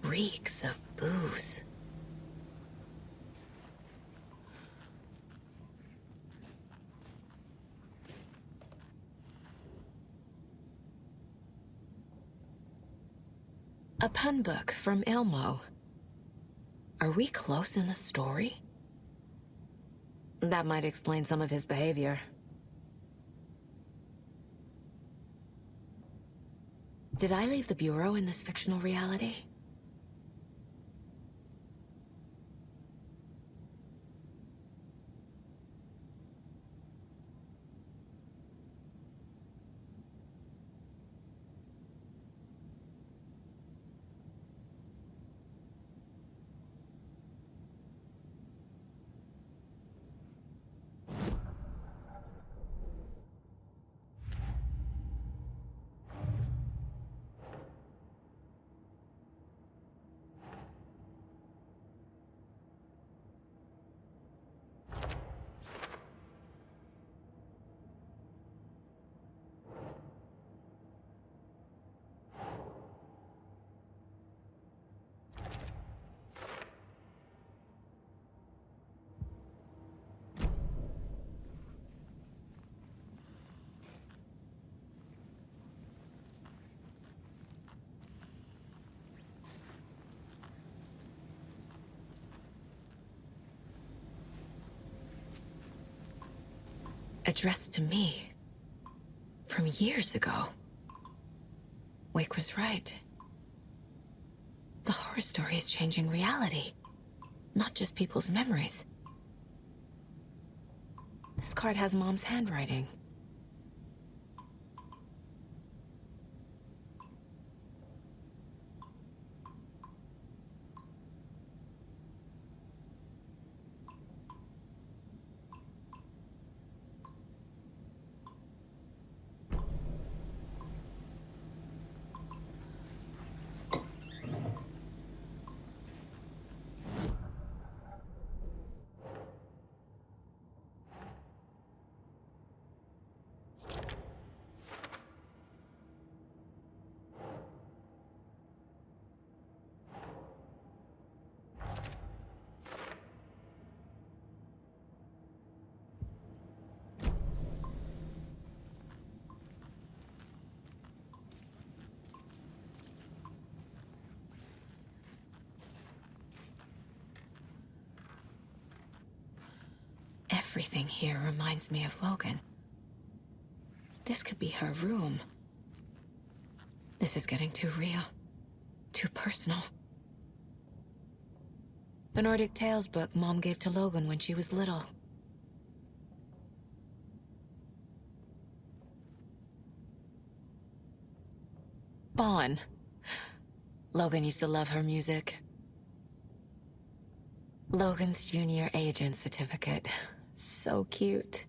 Reeks of booze. A pun book from Ilmo. Are we close in the story? That might explain some of his behavior. Did I leave the Bureau in this fictional reality? Addressed to me. From years ago. Wake was right. The horror story is changing reality. Not just people's memories. This card has Mom's handwriting. Everything here reminds me of Logan. This could be her room. This is getting too real. Too personal. The Nordic Tales book Mom gave to Logan when she was little. Bon. Logan used to love her music. Logan's junior agent certificate. So cute.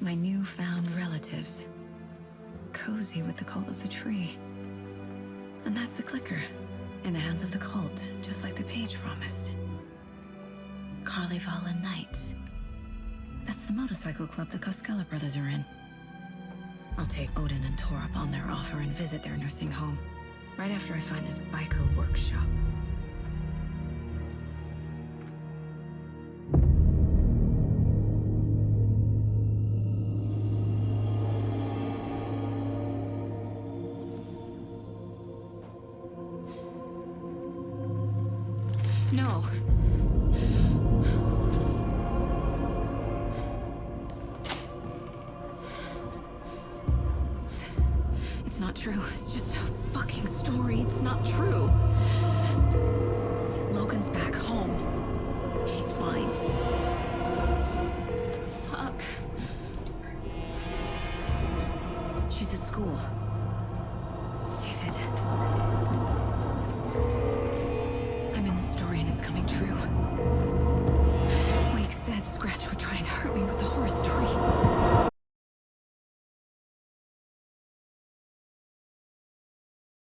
My newfound relatives. Cozy with the cult of the tree. And that's the clicker. In the hands of the cult, just like the page promised. Carnival Knights. That's the motorcycle club the Koskela brothers are in. I'll take Odin and Tor up on their offer and visit their nursing home. Right after I find this biker workshop. No. It's not true. It's just a fucking story. It's not true. Logan's back home. She's fine. Fuck. She's at school. David. I'm in the story and it's coming true. Wake said Scratch would try and hurt me with the horror story.